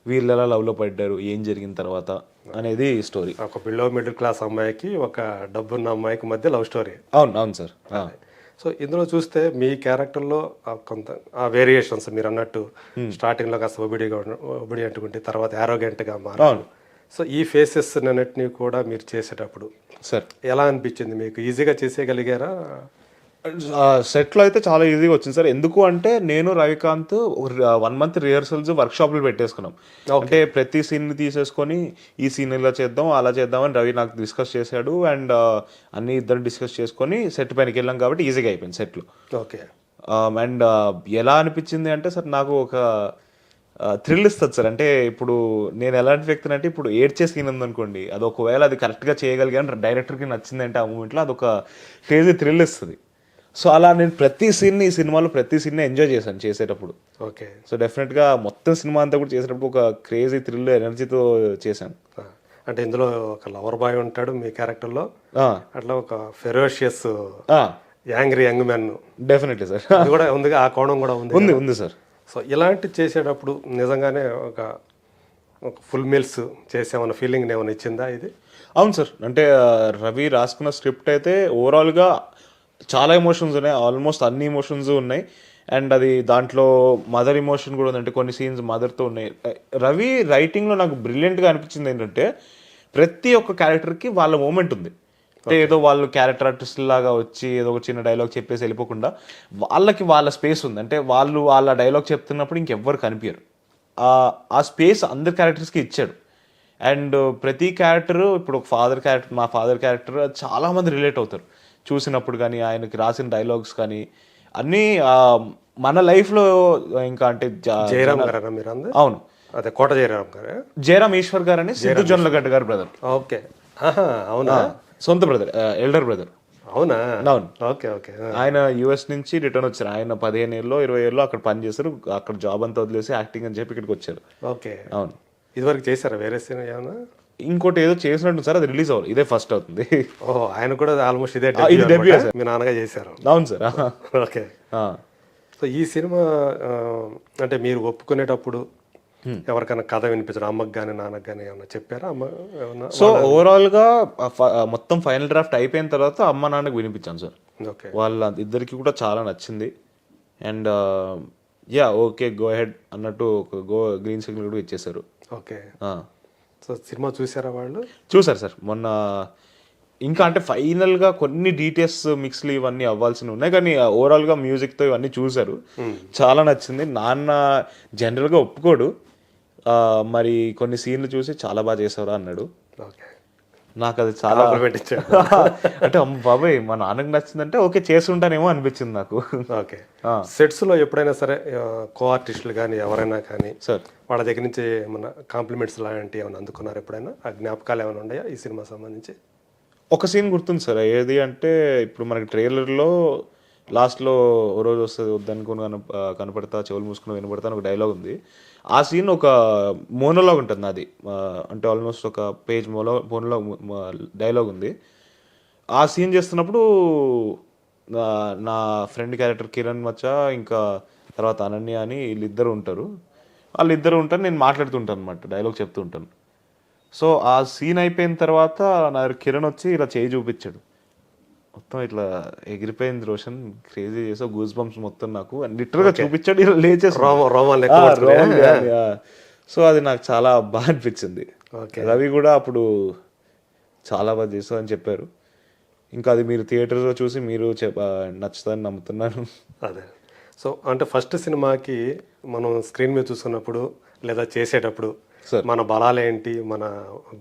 వీళ్ళు ఎలా లవ్లో పడ్డారు, ఏం జరిగిన తర్వాత అనేది స్టోరీ. ఒక బిలో మిడిల్ క్లాస్ అమ్మాయికి ఒక డబ్బున్న అమ్మాయికి మధ్య లవ్ స్టోరీ. అవును సార్. సో ఇందులో చూస్తే మీ క్యారెక్టర్లో కొంత ఆ వేరియేషన్స్ మీరు అన్నట్టు స్టార్టింగ్లో కాస్త ఒబిడియంట్గా ఉంటే తర్వాత యారోగెంట్గా మారారు. సో ఈ ఫేసెస్ అన్నిటినీ కూడా మీరు చేసేటప్పుడు సార్ ఎలా అనిపించింది మీకు? ఈజీగా చేసేయగలిగారా? సెట్లో అయితే చాలా ఈజీగా వచ్చింది సార్. ఎందుకు అంటే నేను రవికాంత్ 1 month రిహర్సల్స్ వర్క్షాప్లు పెట్టేసుకున్నాం. అంటే ప్రతి సీన్ని తీసేసుకొని ఈ సీన్ ఇలా చేద్దాం అలా చేద్దామని రవి నాకు డిస్కస్ చేశాడు. అండ్ అన్ని ఇద్దరు డిస్కస్ చేసుకొని సెట్ పైనకి వెళ్ళాం కాబట్టి ఈజీగా అయిపోయింది సెట్లు. ఓకే. అండ్ ఎలా అనిపించింది అంటే సార్ నాకు ఒక థ్రిల్ ఇస్తుంది సార్. అంటే ఇప్పుడు నేను ఎలాంటి వ్యక్తిని అంటే ఇప్పుడు ఏడ్చే సీన్ ఉందనుకోండి, అది ఒకవేళ అది కరెక్ట్గా చేయగలిగాను డైరెక్టర్కి నచ్చిందంటే ఆ మూమెంట్లో అదొక క్రేజీ థ్రిల్ ఇస్తుంది. సో అలా నేను ప్రతి సీన్ని ఈ సినిమాలో ప్రతి సీన్ని ఎంజాయ్ చేశాను చేసేటప్పుడు. ఓకే. సో డెఫినెట్గా మొత్తం సినిమా అంతా కూడా చేసేటప్పుడు ఒక క్రేజీ థ్రిల్ ఎనర్జీతో చేశాను. అంటే ఇందులో ఒక లవర్ బాయ్ ఉంటాడు మీ క్యారెక్టర్లో, అట్లా ఒక ferocious angry young man definitely sir అది కూడా ఉంది, ఆ కోణం కూడా ఉంది సార్. సో ఇలాంటి చేసేటప్పుడు నిజంగానే ఒక ఫుల్ మీల్స్ చేసామన్న ఫీలింగ్ ఏమైనా ఇచ్చిందా ఇది? అవును సార్. అంటే రవి రాసుకున్న స్క్రిప్ట్ అయితే ఓవరాల్గా చాలా ఎమోషన్స్ ఉన్నాయి, ఆల్మోస్ట్ అన్ని ఎమోషన్స్ ఉన్నాయి. అండ్ అది దాంట్లో మదర్ ఎమోషన్ కూడా ఉంది. అంటే కొన్ని సీన్స్ మదర్తో ఉన్నాయి. రవి రైటింగ్లో నాకు బ్రిలియంట్గా అనిపించింది ఏంటంటే ప్రతి ఒక్క క్యారెక్టర్కి వాళ్ళ మూమెంట్ ఉంది. అంటే ఏదో వాళ్ళు క్యారెక్టర్ ఆర్టిస్ట్ లాగా వచ్చి ఏదో ఒక చిన్న డైలాగ్ చెప్పేసి వెళ్ళిపోకుండా వాళ్ళకి వాళ్ళ స్పేస్ ఉంది. అంటే వాళ్ళు వాళ్ళ డైలాగ్ చెప్తున్నప్పుడు ఇంకెవ్వరు కనిపించరు. ఆ స్పేస్ అందరి క్యారెక్టర్స్కి ఇచ్చాడు. అండ్ ప్రతి క్యారెక్టర్ ఇప్పుడు ఒక ఫాదర్ క్యారెక్టర్, మా ఫాదర్ క్యారెక్టర్ చాలామంది రిలేట్ అవుతారు చూసినప్పుడు. కానీ ఆయనకి రాసిన డైలాగ్స్ కానీ అన్నీ మన లైఫ్లో ఇంకా అంటే జయరామ్ గారు మీరు అందరూ? అవును, అదే కోట జయరామ్ గారు, జయరామ్ ఈశ్వర్ గారు అని సిద్ధు జొన్నలగడ్డ గారు బ్రదర్. ఓకే. అవునా? సొంత బ్రదర్, ఎల్డర్ బ్రదర్. అవునా? అవును. ఓకే. ఓకే. ఆయన యుఎస్ నుంచి రిటర్న్ వచ్చారు. ఆయన 15 ఏళ్ళలో 20 ఏళ్ళలో అక్కడ పని చేశారు. అక్కడ జాబ్ అంతా వదిలేసి యాక్టింగ్ అని చెప్పి ఇక్కడికి వచ్చారు. ఓకే. అవును. ఇదివరకు చేశారా వేరే సినిమా ఏమన్నా? ఇంకోటి ఏదో చేసినట్టు సార్, అది రిలీజ్ అవ్వాలి, ఇదే ఫస్ట్ అవుతుంది. ఓహో, ఆయన కూడా ఆల్మోస్ట్ ఇదే డెబ్యూ మీ నాన్నగా చేశారు. అవును సార్. ఓకే. సో ఈ సినిమా అంటే మీరు ఒప్పుకునేటప్పుడు ఎవరికైనా కథ వినిపించడం, అమ్మకి కానీ నాన్నకి కానీ ఏమన్నా చెప్పారా? అమ్మ ఏమన్నా? సో ఓవరాల్గా మొత్తం ఫైనల్ డ్రాఫ్ట్ అయిపోయిన తర్వాత అమ్మ నాన్నకు వినిపించాను సార్. ఓకే. వాళ్ళ ఇద్దరికి కూడా చాలా నచ్చింది. అండ్ ఓకే గో హెడ్ అన్నట్టు ఒక గ్రీన్ సిగ్నల్ కూడా ఇచ్చేసారు. ఓకే. సో సినిమా చూసారా వాళ్ళు? చూసారు సార్ మొన్న. ఇంకా అంటే ఫైనల్గా కొన్ని డీటెయిల్స్ మిక్స్లు ఇవన్నీ అవ్వాల్సినవి ఉన్నాయి, కానీ ఓవరాల్గా మ్యూజిక్తో ఇవన్నీ చూశారు, చాలా నచ్చింది. నాన్న జనరల్గా ఒప్పుకోడు, మరి కొన్ని సీన్లు చూసి చాలా బాగా చేసావురా అన్నాడు. ఓకే. నాకు అది చాలా అంటే అమ్మ బాబాయ్ మా నాన్నకు నచ్చిందంటే ఓకే చేస్తుంటానేమో అనిపించింది నాకు. ఓకే. సెట్స్లో ఎప్పుడైనా సరే కో ఆర్టిస్టులు కానీ ఎవరైనా కానీ సార్ వాళ్ళ దగ్గర నుంచి ఏమన్నా కాంప్లిమెంట్స్ లాంటివి ఏమైనా అందుకున్నారు ఎప్పుడైనా? ఆ జ్ఞాపకాలు ఏమైనా ఉన్నాయా ఈ సినిమా సంబంధించి? ఒక సీన్ గుర్తుంది సార్. ఏది అంటే ఇప్పుడు మనకి ట్రైలర్లో లాస్ట్లో ఓ రోజు వస్తుంది వద్దనుకుని కనపడతా చెవులు మూసుకుని వినపడతా అని ఒక డైలాగ్ ఉంది. ఆ సీన్ ఒక మోనోలాగ్ ఉంటుంది నాది. అంటే ఆల్మోస్ట్ ఒక పేజ్ మోనోలాగ్ డైలాగ్ ఉంది. ఆ సీన్ చేస్తున్నప్పుడు నా ఫ్రెండ్ క్యారెక్టర్ కిరణ్ మచ్చా ఇంకా తర్వాత అనన్య అని వీళ్ళిద్దరు ఉంటారు. నేను మాట్లాడుతుంటాను అనమాట, డైలాగ్ చెప్తూ ఉంటాను. సో ఆ సీన్ అయిపోయిన తర్వాత నా కిరణ్ వచ్చి ఇలా చేయి చూపించాడు, మొత్తం ఇట్లా ఎగిరిపోయింది రోషన్, క్రేజీ చేసావు, గూస్ బంప్స్ మొత్తం నాకు లిటరల్గా చూపించాడు, ఇలా లేచేసి. సో అది నాకు చాలా బాగా అనిపించింది. రవి కూడా అప్పుడు చాలా బాగా చేస్తావు అని చెప్పారు. ఇంకా అది మీరు థియేటర్లో చూసి మీరు నచ్చుతుందని నమ్ముతున్నాను. అదే. సో అంటే ఫస్ట్ సినిమాకి మనం స్క్రీన్ మీద చూసుకున్నప్పుడు లేదా చేసేటప్పుడు మన బలాలేంటి మన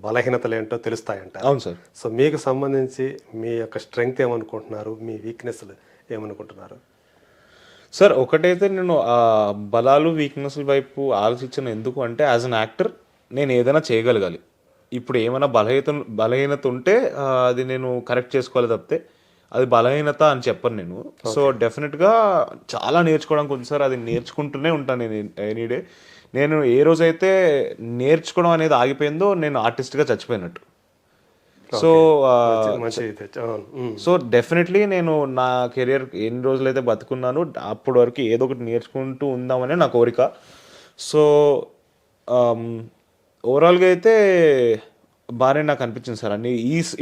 బలహీనతలు ఏంటో తెలుస్తాయంట. అవును సార్. సో మీకు సంబంధించి మీ యొక్క స్ట్రెంగ్త్ ఏమనుకుంటున్నారు, మీ వీక్నెస్లు ఏమనుకుంటున్నారు? సార్ ఒకటైతే నేను ఆ బలాలు వీక్నెస్ల వైపు ఆలోచించిన ఎందుకు అంటే యాజ్ అన్ యాక్టర్ నేను ఏదైనా చేయగలగాలి. ఇప్పుడు ఏమైనా బలహీనత ఉంటే అది నేను కరెక్ట్ చేసుకోవాలి తప్పితే అది బలహీనత అని చెప్పను నేను. సో డెఫినెట్గా చాలా నేర్చుకోవడానికి ఉంది సార్, అది నేర్చుకుంటూనే ఉంటాను నేను ఎనీడే. నేను ఏ రోజైతే నేర్చుకోవడం అనేది ఆగిపోయిందో నేను ఆర్టిస్ట్గా చచ్చిపోయినట్టు. సో డెఫినెట్లీ నేను నా కెరియర్ ఎన్ని రోజులైతే బతుకున్నాను అప్పటి వరకు ఏదో ఒకటి నేర్చుకుంటూ ఉందామనే నా కోరిక. సో ఓవరాల్గా అయితే బాగానే నాకు అనిపించింది సార్ అన్ని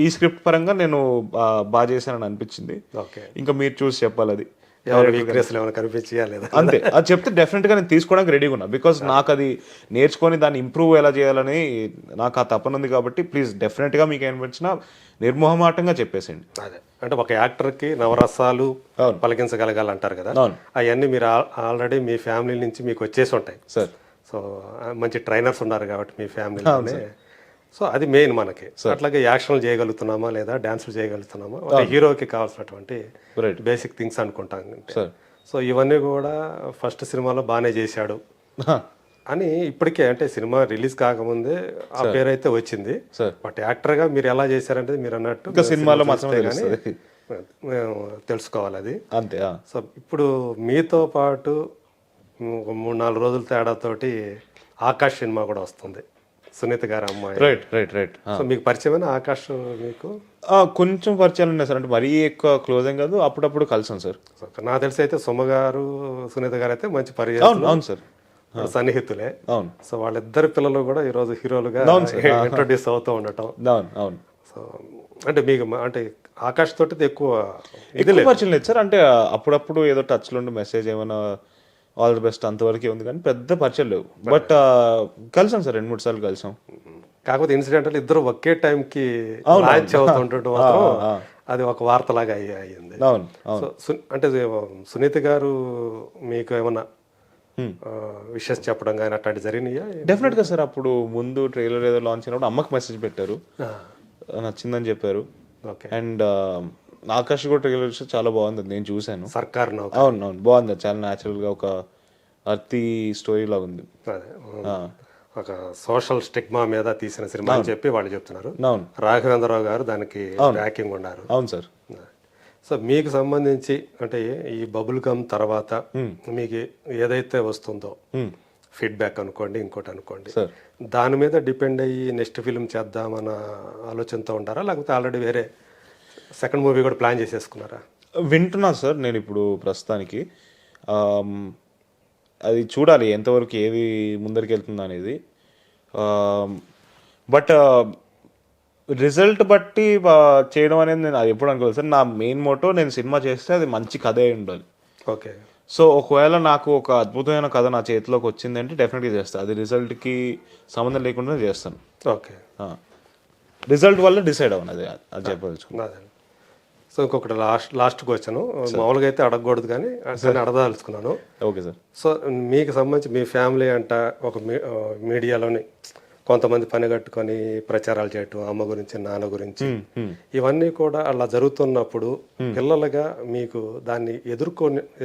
ఈ స్క్రిప్ట్ పరంగా నేను బాగా చేశానని అనిపించింది. ఓకే, ఇంకా మీరు చూసి చెప్పాలి అది ఎవరి వీక్నెస్లు ఏమైనా కనిపించియా లేదా? అంతే, అది చెప్తే డెఫినెట్గా నేను తీసుకోవడానికి రెడీగా ఉన్నా. బికాస్ నాకు అది నేర్చుకొని దాన్ని ఇంప్రూవ్ ఎలా చేయాలని నాకు ఆ తపన ఉంది. కాబట్టి ప్లీజ్ డెఫినెట్గా మీకు ఏమనిపించినా నిర్మోహమాటంగా చెప్పేసేయండి. అదే అంటే ఒక యాక్టర్కి నవరసాలు అవును. పలికించగలగాలంటారు కదా, అవును. అవన్నీ మీరు ఆల్రెడీ మీ ఫ్యామిలీ నుంచి మీకు వచ్చేసి ఉంటాయి సార్ సో మంచి ట్రైనర్స్ ఉన్నారు కాబట్టి మీ ఫ్యామిలీలోనే. సో అది మెయిన్ మనకి. అట్లాగే యాక్షన్లు చేయగలుగుతున్నామా లేదా డాన్సులు చేయగలుగుతున్నామా, ఒక హీరోకి కావాల్సినటువంటి రైట్ బేసిక్ థింగ్స్ అనుకుంటాను. సో ఇవన్నీ కూడా ఫస్ట్ సినిమాలో బాగానే చేశాడు అని ఇప్పటికే, అంటే సినిమా రిలీజ్ కాకముందే ఆ పేరు అయితే వచ్చింది. బట్ యాక్టర్గా మీరు ఎలా చేశారంటే మీరు అన్నట్టు సినిమాలో మాత్రమే మేము తెలుసుకోవాలి అది. అంతే. సో ఇప్పుడు మీతో పాటు ఒక 3-4 రోజుల తేడాతోటి ఆకాష్ సినిమా కూడా వస్తుంది, సునీత గారి అమ్మాయి. Right right right. సో మీకు పరిచయమైన ఆకాష్ మీకు? కొంచెం పరిచయాలు ఉన్నాయి సార్, అంటే మరీ ఎక్కువ క్లోజ్ ఏం కాదు, అప్పుడప్పుడు కలిసాం సార్. నాకు తెలిసి అయితే సుమ గారు సునీత గారు అయితే మంచి అవును పరిచయం, అవును సార్, సన్నిహితులే. అవును. సో వాళ్ళిద్దరు పిల్లలు కూడా ఈరోజు హీరోలుగా ఇంట్రొడ్యూస్ అవుతూ ఉండటం. అవును అవును. సో అంటే మీకు అంటే ఆకాష్ తోటి ఎక్కువ పరిచయం లేదు సార్, అంటే అప్పుడప్పుడు ఏదో టచ్లో ఉండి మెసేజ్ ఏమైనా ఆల్ ది బెస్ట్ అంతవరకే ఉంది, కానీ పెద్ద పరిచయం లేవు. బట్ కలిసాం సార్, 2-3 సార్లు కలిసాం. కాకపోతే ఇన్సిడెంట్ ఇద్దరు ఒకే టైంకి లాంచ్ అవుతుండటం మాత్రం అది ఒక వార్తలాగా అయ్యింది. అవును అవును. సో అంటే సునీత గారు మీకు ఏమన్నా విషెస్ చెప్పడం కానీ అట్లాంటి జరిగినాయా? డెఫినెట్గా సార్, అప్పుడు ముందు ట్రైలర్ ఏదో లాంచ్ అయినప్పుడు అమ్మకి మెసేజ్ పెట్టారు, నచ్చిందని చెప్పారు. ఓకే. అండ్ ఆకాష్ కూడా ట్రైలర్ చాలా బాగుంది, నేను చూశాను. సర్కార్ అవును అవును, బాగుంది, చాలా న్యాచురల్గా ఒక అర్తి స్టోరీ లాగా ఉంది. అదే ఒక సోషల్ స్టిగ్మా మీద తీసిన సినిమా అని చెప్పి వాళ్ళు చెప్తున్నారు. అవును. రాఘవేంద్రరావు గారు దానికి బ్యాకింగ్ ఉన్నారు. అవును సార్. సో మీకు సంబంధించి అంటే ఈ బబుల్ గమ్ తర్వాత మీకు ఏదైతే వస్తుందో ఫీడ్బ్యాక్ అనుకోండి, ఇంకోటి అనుకోండి, దాని మీద డిపెండ్ అయ్యి నెక్స్ట్ ఫిల్మ్ చేద్దామన్న ఆలోచనతో ఉంటారా, లేకపోతే ఆల్రెడీ వేరే సెకండ్ మూవీ కూడా ప్లాన్ చేసేసుకున్నారా? వింటున్నా సార్ నేను ఇప్పుడు ప్రస్తుతానికి. అది చూడాలి ఎంతవరకు ఏది ముందరికి వెళ్తుంది అనేది. బట్ రిజల్ట్ బట్టి చేయడం అనేది నేను అది ఎప్పుడు అనుకోలేదు సార్. నా మెయిన్ మోటో, నేను సినిమా చేస్తే అది మంచి కథ అయి ఉండాలి. ఓకే. సో ఒకవేళ నాకు ఒక అద్భుతమైన కథ నా చేతిలోకి వచ్చింది అంటే డెఫినెట్గా చేస్తాను, అది రిజల్ట్కి సంబంధం లేకుండా చేస్తాను. ఓకే. రిజల్ట్ వల్ల డిసైడ్ అవ్వను, అది చెప్పదలుచుకున్నాను. సో ఇంకొకటి లాస్ట్కి వచ్చాను, మామూలుగా అయితే అడగకూడదు కానీ అడగదలుచుకున్నాను. Okay sir. సో మీకు సంబంధించి మీ ఫ్యామిలీ అంట ఒక మీడియాలోని కొంతమంది పని కట్టుకొని ప్రచారాలు చేయటం, అమ్మ గురించి నాన్న గురించి, ఇవన్నీ కూడా అలా జరుగుతున్నప్పుడు పిల్లలుగా మీకు దాన్ని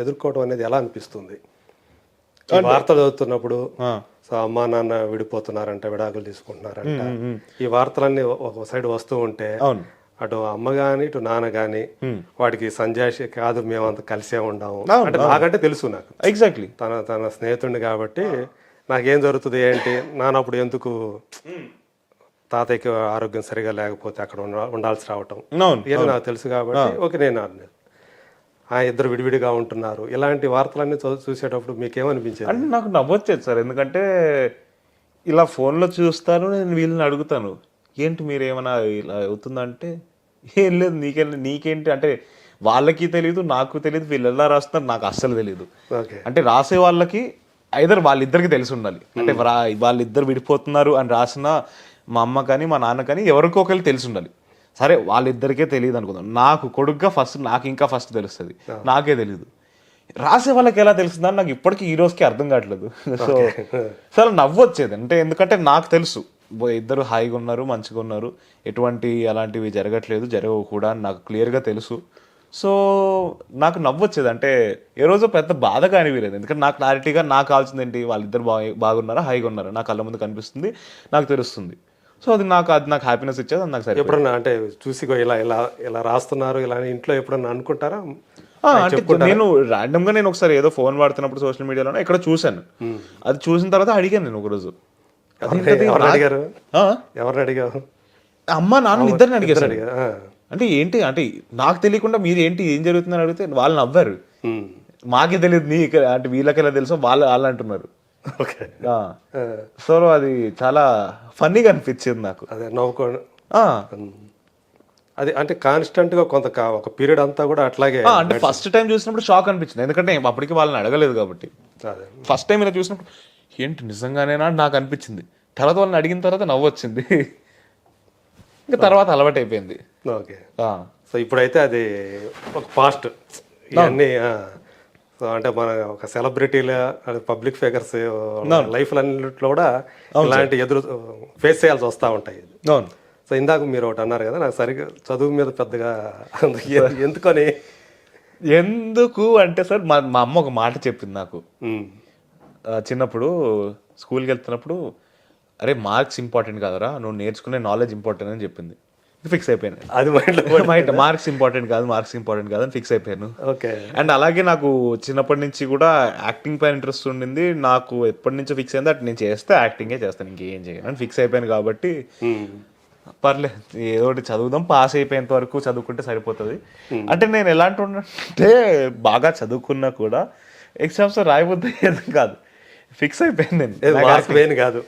ఎదుర్కోవడం అనేది ఎలా అనిపిస్తుంది? వార్తలు చదువుతున్నప్పుడు సో అమ్మా నాన్న విడిపోతున్నారంట, విడాకులు తీసుకుంటున్నారంట, ఈ వార్తలన్నీ ఒక సైడ్ వస్తూ ఉంటే అటు అమ్మ గాని ఇటు నాన్న గాని వాడికి సంజాషి కాదు, మేమంతా కలిసే ఉండాము అంటే నాకంటే తెలుసు, నాకు ఎగ్జాక్ట్లీ తన స్నేహితుడిని కాబట్టి నాకేం జరుగుతుంది ఏంటి, నాన్నప్పుడు ఎందుకు తాతయ్యకి ఆరోగ్యం సరిగా లేకపోతే అక్కడ ఉండాల్సి రావటం ఇవన్నీ నాకు తెలుసు కాబట్టి ఓకే. నేను ఇద్దరు విడివిడిగా ఉంటున్నారు, ఇలాంటి వార్తలన్నీ చూసేటప్పుడు మీకేమనిపించేది? అంటే నాకు నవ్వొచ్చేది సార్, ఎందుకంటే ఇలా ఫోన్లో చూస్తాను, నేను వీళ్ళని అడుగుతాను ఏంటి మీరేమైనా ఇలా అవుతుందంటే ఏం లేదు, నీకేంటి అంటే వాళ్ళకి తెలియదు, నాకు తెలియదు, వీళ్ళు ఎలా రాస్తున్నారు నాకు అస్సలు తెలియదు. అంటే రాసే వాళ్ళకి ఐదర్ వాళ్ళిద్దరికి తెలిసి ఉండాలి, అంటే వాళ్ళిద్దరు విడిపోతున్నారు అని రాసిన మా అమ్మ కానీ మా నాన్న కానీ ఎవరికో ఒకరికి తెలిసి ఉండాలి. సరే వాళ్ళిద్దరికే తెలియదు అనుకుందాం, నాకు కొడుకుగా నాకు ఇంకా ఫస్ట్ తెలుస్తుంది, నాకే తెలియదు. రాసే వాళ్ళకి ఎలా తెలుస్తుందని నాకు ఇప్పటికీ ఈ రోజుకి అర్థం కావట్లేదు. సో చాలా నవ్వు వచ్చేది, అంటే ఎందుకంటే నాకు తెలుసు ఇద్దరు హాయిగా ఉన్నారు, మంచిగా ఉన్నారు, ఎటువంటి అలాంటివి జరగట్లేదు, జరగవు కూడా అని నాకు క్లియర్గా తెలుసు. సో నాకు నవ్వొచ్చేది, అంటే ఏ రోజు పెద్ద బాధగా అనిపించలేదు, ఎందుకంటే నాకు క్లారిటీగా నాకు కావాల్సింది ఏంటి, వాళ్ళిద్దరు బాగున్నారా, హాయిగా ఉన్నారా, నా కళ్ళ ముందు కనిపిస్తుంది, నాకు తెలుస్తుంది. సో అది నాకు హ్యాపీనెస్ ఇచ్చేది, అది నాకు సరే. ఎప్పుడన్నా అంటే చూసి ఇలా రాస్తున్నారు ఇలా ఇంట్లో ఎప్పుడన్నా అనుకుంటారా? అంటే నేను ర్యాండమ్ గా నేను ఒకసారి ఏదో ఫోన్ వాడుతున్నప్పుడు సోషల్ మీడియాలో ఎక్కడ చూశాను, అది చూసిన తర్వాత అడిగాను నేను ఒకరోజు, ఎవరిని అడిగావు? అమ్మ నాన్న ఇద్దరిని అడిగారు. అంటే ఏంటి అంటే నాకు తెలియకుండా మీరు ఏంటి ఏం జరుగుతుందని అడిగితే వాళ్ళు నవ్వారు, మాకే తెలియదు అంటే వీళ్ళకెలా తెలుసో వాళ్ళు అంటున్నారు. ఓకే. సో అది చాలా ఫన్నీగా అనిపించింది నాకు. అదే నవ్వుకో ఆ, అది అంటే కాన్స్టెంట్గా ఒక పీరియడ్ అంతా కూడా అట్లాగే. అంటే ఫస్ట్ టైం చూసినప్పుడు షాక్ అనిపించింది, ఎందుకంటే అప్పటికి వాళ్ళని అడగలేదు కాబట్టి. అదే ఫస్ట్ టైం ఇలా చూసినప్పుడు ఏంటి నిజంగానేనా అని నాకు అనిపించింది. తర్వాత వాళ్ళని అడిగిన తర్వాత నవ్వు వచ్చింది. ఇంకా తర్వాత అలవాటు అయిపోయింది. ఓకే. సో ఇప్పుడైతే అది ఒక పాస్ట్ ఇవన్నీ. సో అంటే మన ఒక సెలబ్రిటీల పబ్లిక్ ఫిగర్స్ లైఫ్ అన్నింటిలో కూడా ఇలాంటి ఫేస్ చేయాల్సి వస్తూ ఉంటాయి. అవును. సో ఇందాక మీరు ఒకటి అన్నారు కదా, నాకు సరిగ్గా చదువు మీద పెద్దగా ఎందుకని. ఎందుకు అంటే సార్ మా అమ్మ ఒక మాట చెప్పింది నాకు. చిన్నప్పుడు స్కూల్కి వెళ్తున్నప్పుడు, అరే మార్క్స్ ఇంపార్టెంట్ కాదురా, నువ్వు నేర్చుకునే నాలెడ్జ్ ఇంపార్టెంట్ అని చెప్పింది. ఫిక్స్ అయిపోయాను. అది మైండ్ మార్క్స్ ఇంపార్టెంట్ కాదు అని ఫిక్స్ అయిపోయాను. ఓకే. అండ్ అలాగే నాకు చిన్నప్పటి నుంచి కూడా యాక్టింగ్ పైన ఇంట్రెస్ట్ ఉండింది. నాకు ఎప్పటి నుంచో ఫిక్స్ అయింది అటు నేను చేస్తే యాక్టింగే చేస్తాను, ఇంకేం చేయను అని ఫిక్స్ అయిపోయాను. కాబట్టి పర్లేదు, ఏదో ఒకటి చదువుదాం, పాస్ అయిపోయేంత వరకు చదువుకుంటే సరిపోతుంది. అంటే నేను ఎలాంటి అంటే బాగా చదువుకున్నా కూడా ఎగ్జామ్స్ రాయబుద్ది కాదు, ఫిక్స్ అయిపోయాను నేను కాదు.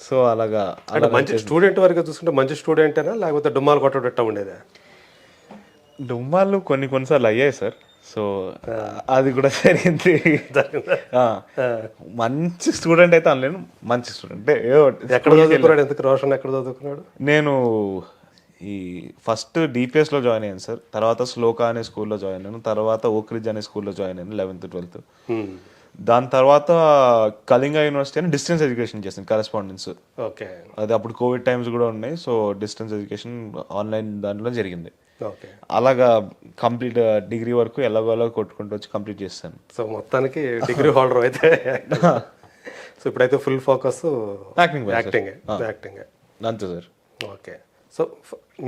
సో అలాగా అంటే మంచి స్టూడెంట్ వరకు చూసుకుంటే మంచి స్టూడెంటేనా, లేకపోతే డుమ్మాలు కొట్టడం ఉండేదా? డుమ్మాలు కొన్నిసార్లు అయ్యాయి సార్. సో అది కూడా జరిగింది. మంచి స్టూడెంట్ అయితే అనలేను, మంచి స్టూడెంట్. ఎక్కడ చదువుకున్నాడు? ఎందుకు రోషన్ ఎక్కడ చదువుకున్నాడు? నేను ఈ ఫస్ట్ డిపిఎస్లో జాయిన్ అయ్యాను సార్, తర్వాత శ్లోకా అనే స్కూల్లో జాయిన్ అయ్యాను, తర్వాత ఓక్రిడ్జ్ అనే స్కూల్లో జాయిన్ అయ్యాను 11th 12th. దాని తర్వాత కళింగ యూనివర్సిటీ అని డిస్టెన్స్ ఎడ్యుకేషన్ చేశాను, కరెస్పాండెన్స్. ఓకే. అది అప్పుడు కోవిడ్ టైమ్స్ కూడా ఉన్నాయి, సో డిస్టెన్స్ ఎడ్యుకేషన్ ఆన్లైన్ దాంట్లో జరిగింది. ఓకే. అలాగా కంప్లీట్ డిగ్రీ వరకు ఎలాగోలా కొట్టుకుంటూ వచ్చి కంప్లీట్ చేస్తాను. సో మొత్తానికి డిగ్రీ హోల్డర్ అయితే. సో ఇప్పుడైతే ఫుల్ ఫోకస్ యాక్టింగ్. అంతే సార్. ఓకే. సో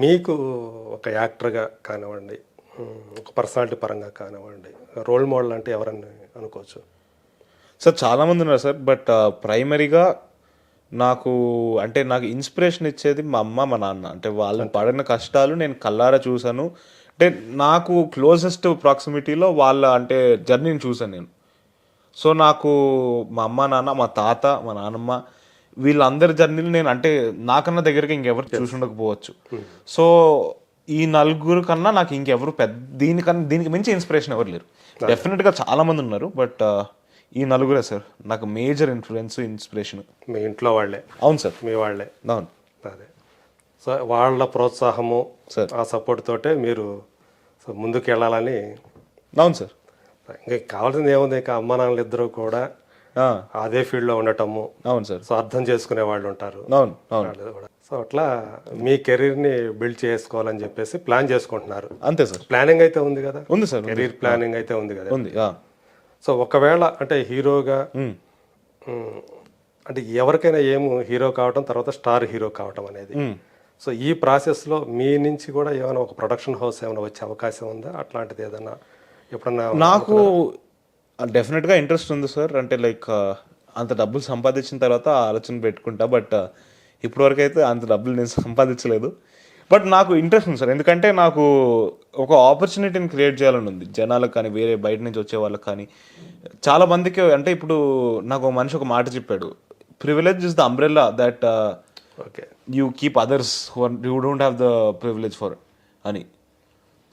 మీకు ఒక యాక్టర్గా కానివ్వండి, ఒక పర్సనాలిటీ పరంగా కానివ్వండి, రోల్ మోడల్ అంటే ఎవరని అనుకోవచ్చు? సార్ చాలామంది ఉన్నారు సార్, బట్ ప్రైమరీగా నాకు ఇన్స్పిరేషన్ ఇచ్చేది మా అమ్మ మా నాన్న. అంటే వాళ్ళని పడిన కష్టాలు నేను కళ్ళారా చూశాను. అంటే నాకు క్లోజెస్ట్ ప్రాక్సిమిటీలో వాళ్ళ అంటే జర్నీని చూశాను నేను. సో నాకు మా అమ్మ నాన్న, మా తాత, మా నాన్నమ్మ, వీళ్ళందరి జర్నీలు నేను అంటే నాకన్నా దగ్గరగా ఇంకెవరు చూసి ఉండకపోవచ్చు. సో ఈ నలుగురు కన్నా నాకు ఇంకెవరు దీనికి మించి ఇన్స్పిరేషన్ ఎవరు లేరు. డెఫినెట్గా చాలామంది ఉన్నారు, బట్ ఈ నలుగురే సార్ నాకు మేజర్ ఇన్స్పిరేషన్. మీ ఇంట్లో వాళ్ళే? అవును సార్, మీ వాళ్ళే. అవును. అదే. సో వాళ్ళ ప్రోత్సాహము సార్, ఆ సపోర్ట్ తోటే మీరు ముందుకు వెళ్ళాలని. అవును సార్. ఇంకా కావాల్సింది ఏముంది, ఇంకా అమ్మ నాన్నలు ఇద్దరు కూడా అదే ఫీల్డ్లో ఉండటము. అవును సార్. సో అర్థం చేసుకునే వాళ్ళు ఉంటారు. అవును అవును. సో అట్లా మీ కెరీర్ని బిల్డ్ చేసుకోవాలని చెప్పేసి ప్లాన్ చేసుకుంటున్నారు. అంతే సార్. ప్లానింగ్ అయితే ఉంది కదా? ఉంది సార్. కెరీర్ ప్లానింగ్ అయితే ఉంది కదా? ఉంది. సో ఒకవేళ అంటే హీరోగా అంటే ఎవరికైనా హీరో కావటం, తర్వాత స్టార్ హీరో కావటం అనేది, సో ఈ ప్రాసెస్లో మీ నుంచి కూడా ఏమైనా ఒక ప్రొడక్షన్ హౌస్ ఏమైనా వచ్చే అవకాశం ఉందా? అట్లాంటిది ఏదన్నా ఎప్పుడన్నా? నాకు డెఫినెట్గా ఇంట్రెస్ట్ ఉంది సార్. అంటే లైక్ అంత డబ్బులు సంపాదించిన తర్వాత ఆలోచన పెట్టుకుంటా, బట్ ఇప్పటివరకు అయితే అంత డబ్బులు నేను సంపాదించలేదు. బట్ నాకు ఇంట్రెస్ట్ ఉంది సార్, ఎందుకంటే నాకు ఒక ఆపర్చునిటీని క్రియేట్ చేయాలని ఉంది జనాలకు కానీ, వేరే బయట నుంచి వచ్చే వాళ్ళకి కానీ, చాలా మందికి. అంటే ఇప్పుడు నాకు మనిషి ఒక మాట చెప్పాడు, privilege is the umbrella that you keep others you don't have the privilege for అని.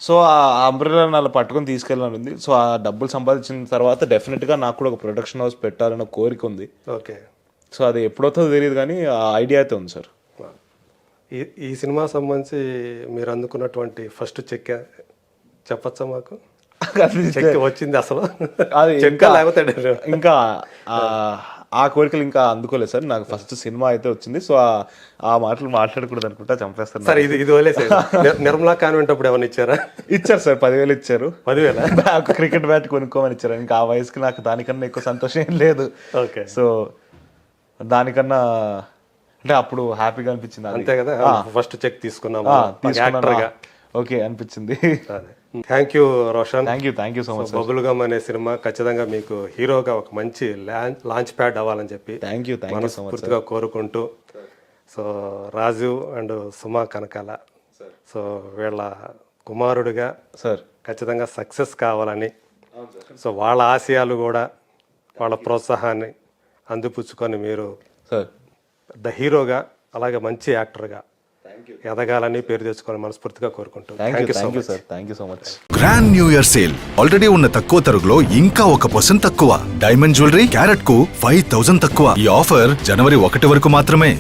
సో ఆ అంబ్రెల్లాని అలా పట్టుకొని తీసుకెళ్ళాలని ఉంది. సో ఆ డబ్బులు సంపాదించిన తర్వాత డెఫినెట్గా నాకు కూడా ఒక ప్రొడక్షన్ హౌస్ పెట్టాలన్న కోరిక ఉంది. ఓకే. సో అది ఎప్పుడవుతుందో తెలియదు, కానీ ఆ ఐడియా అయితే ఉంది సార్. ఈ సినిమా సంబంధించి మీరు అందుకున్నటువంటి ఫస్ట్ చెక్ చెప్పచ్చా మాకు? చెక్ వచ్చింది అసలు? అది చెక్ లేకపోతే ఇంకా ఆ కోరికలు ఇంకా అందుకోలేదు సార్. నాకు ఫస్ట్ సినిమా అయితే వచ్చింది. సో ఆ మాటలు మాట్లాడకూడదు అనుకుంటా, చంపేస్తారు సార్. ఇది వదిలేసే. నిర్మలా కాన్వెంట్ అప్పుడు ఏమైనా ఇచ్చారా? ఇచ్చారు సార్, 10,000 ఇచ్చారు. 10,000 క్రికెట్ బ్యాట్ కొనుక్కోమని ఇచ్చారు. ఇంకా ఆ వయసుకి నాకు దానికన్నా ఎక్కువ సంతోషం ఏం లేదు. ఓకే. సో దానికన్నా అంటే అప్పుడు హ్యాపీగా అనిపించింది. అంతే కదా, ఫస్ట్ చెక్ తీసుకున్నాము. ఓకే అనిపించింది. Thank you Roshan. Thank you so much. Bubble Gum అనే సినిమా ఖచ్చితంగా మీకు హీరోగా ఒక మంచి లాంచ్ ప్యాడ్ అవ్వాలని చెప్పి మనస్ఫూర్తిగా కోరుకుంటూ, so Raju and Suma Kanakala, so వీళ్ళ కుమారుడిగా సార్ ఖచ్చితంగా సక్సెస్ కావాలని, సో వాళ్ళ ఆశయాలు కూడా వాళ్ళ ప్రోత్సాహాన్ని అందిపుచ్చుకొని మీరు సార్ ద హీరోగా అలాగే మంచి యాక్టర్గా ఎదగాలని పేరు తెచ్చుకొని మనస్ఫూర్తిగా కోరుకుంటూ thank you sir, thank you so much. Grand new year sale already ఉన్న తక్కువ తరుగులో ఇంకా 1% తక్కువ. డైమండ్ జ్యువెలరీ క్యారెట్ కు 5000 తక్కువ. ఈ ఆఫర్ జనవరి 1 వరకు మాత్రమే.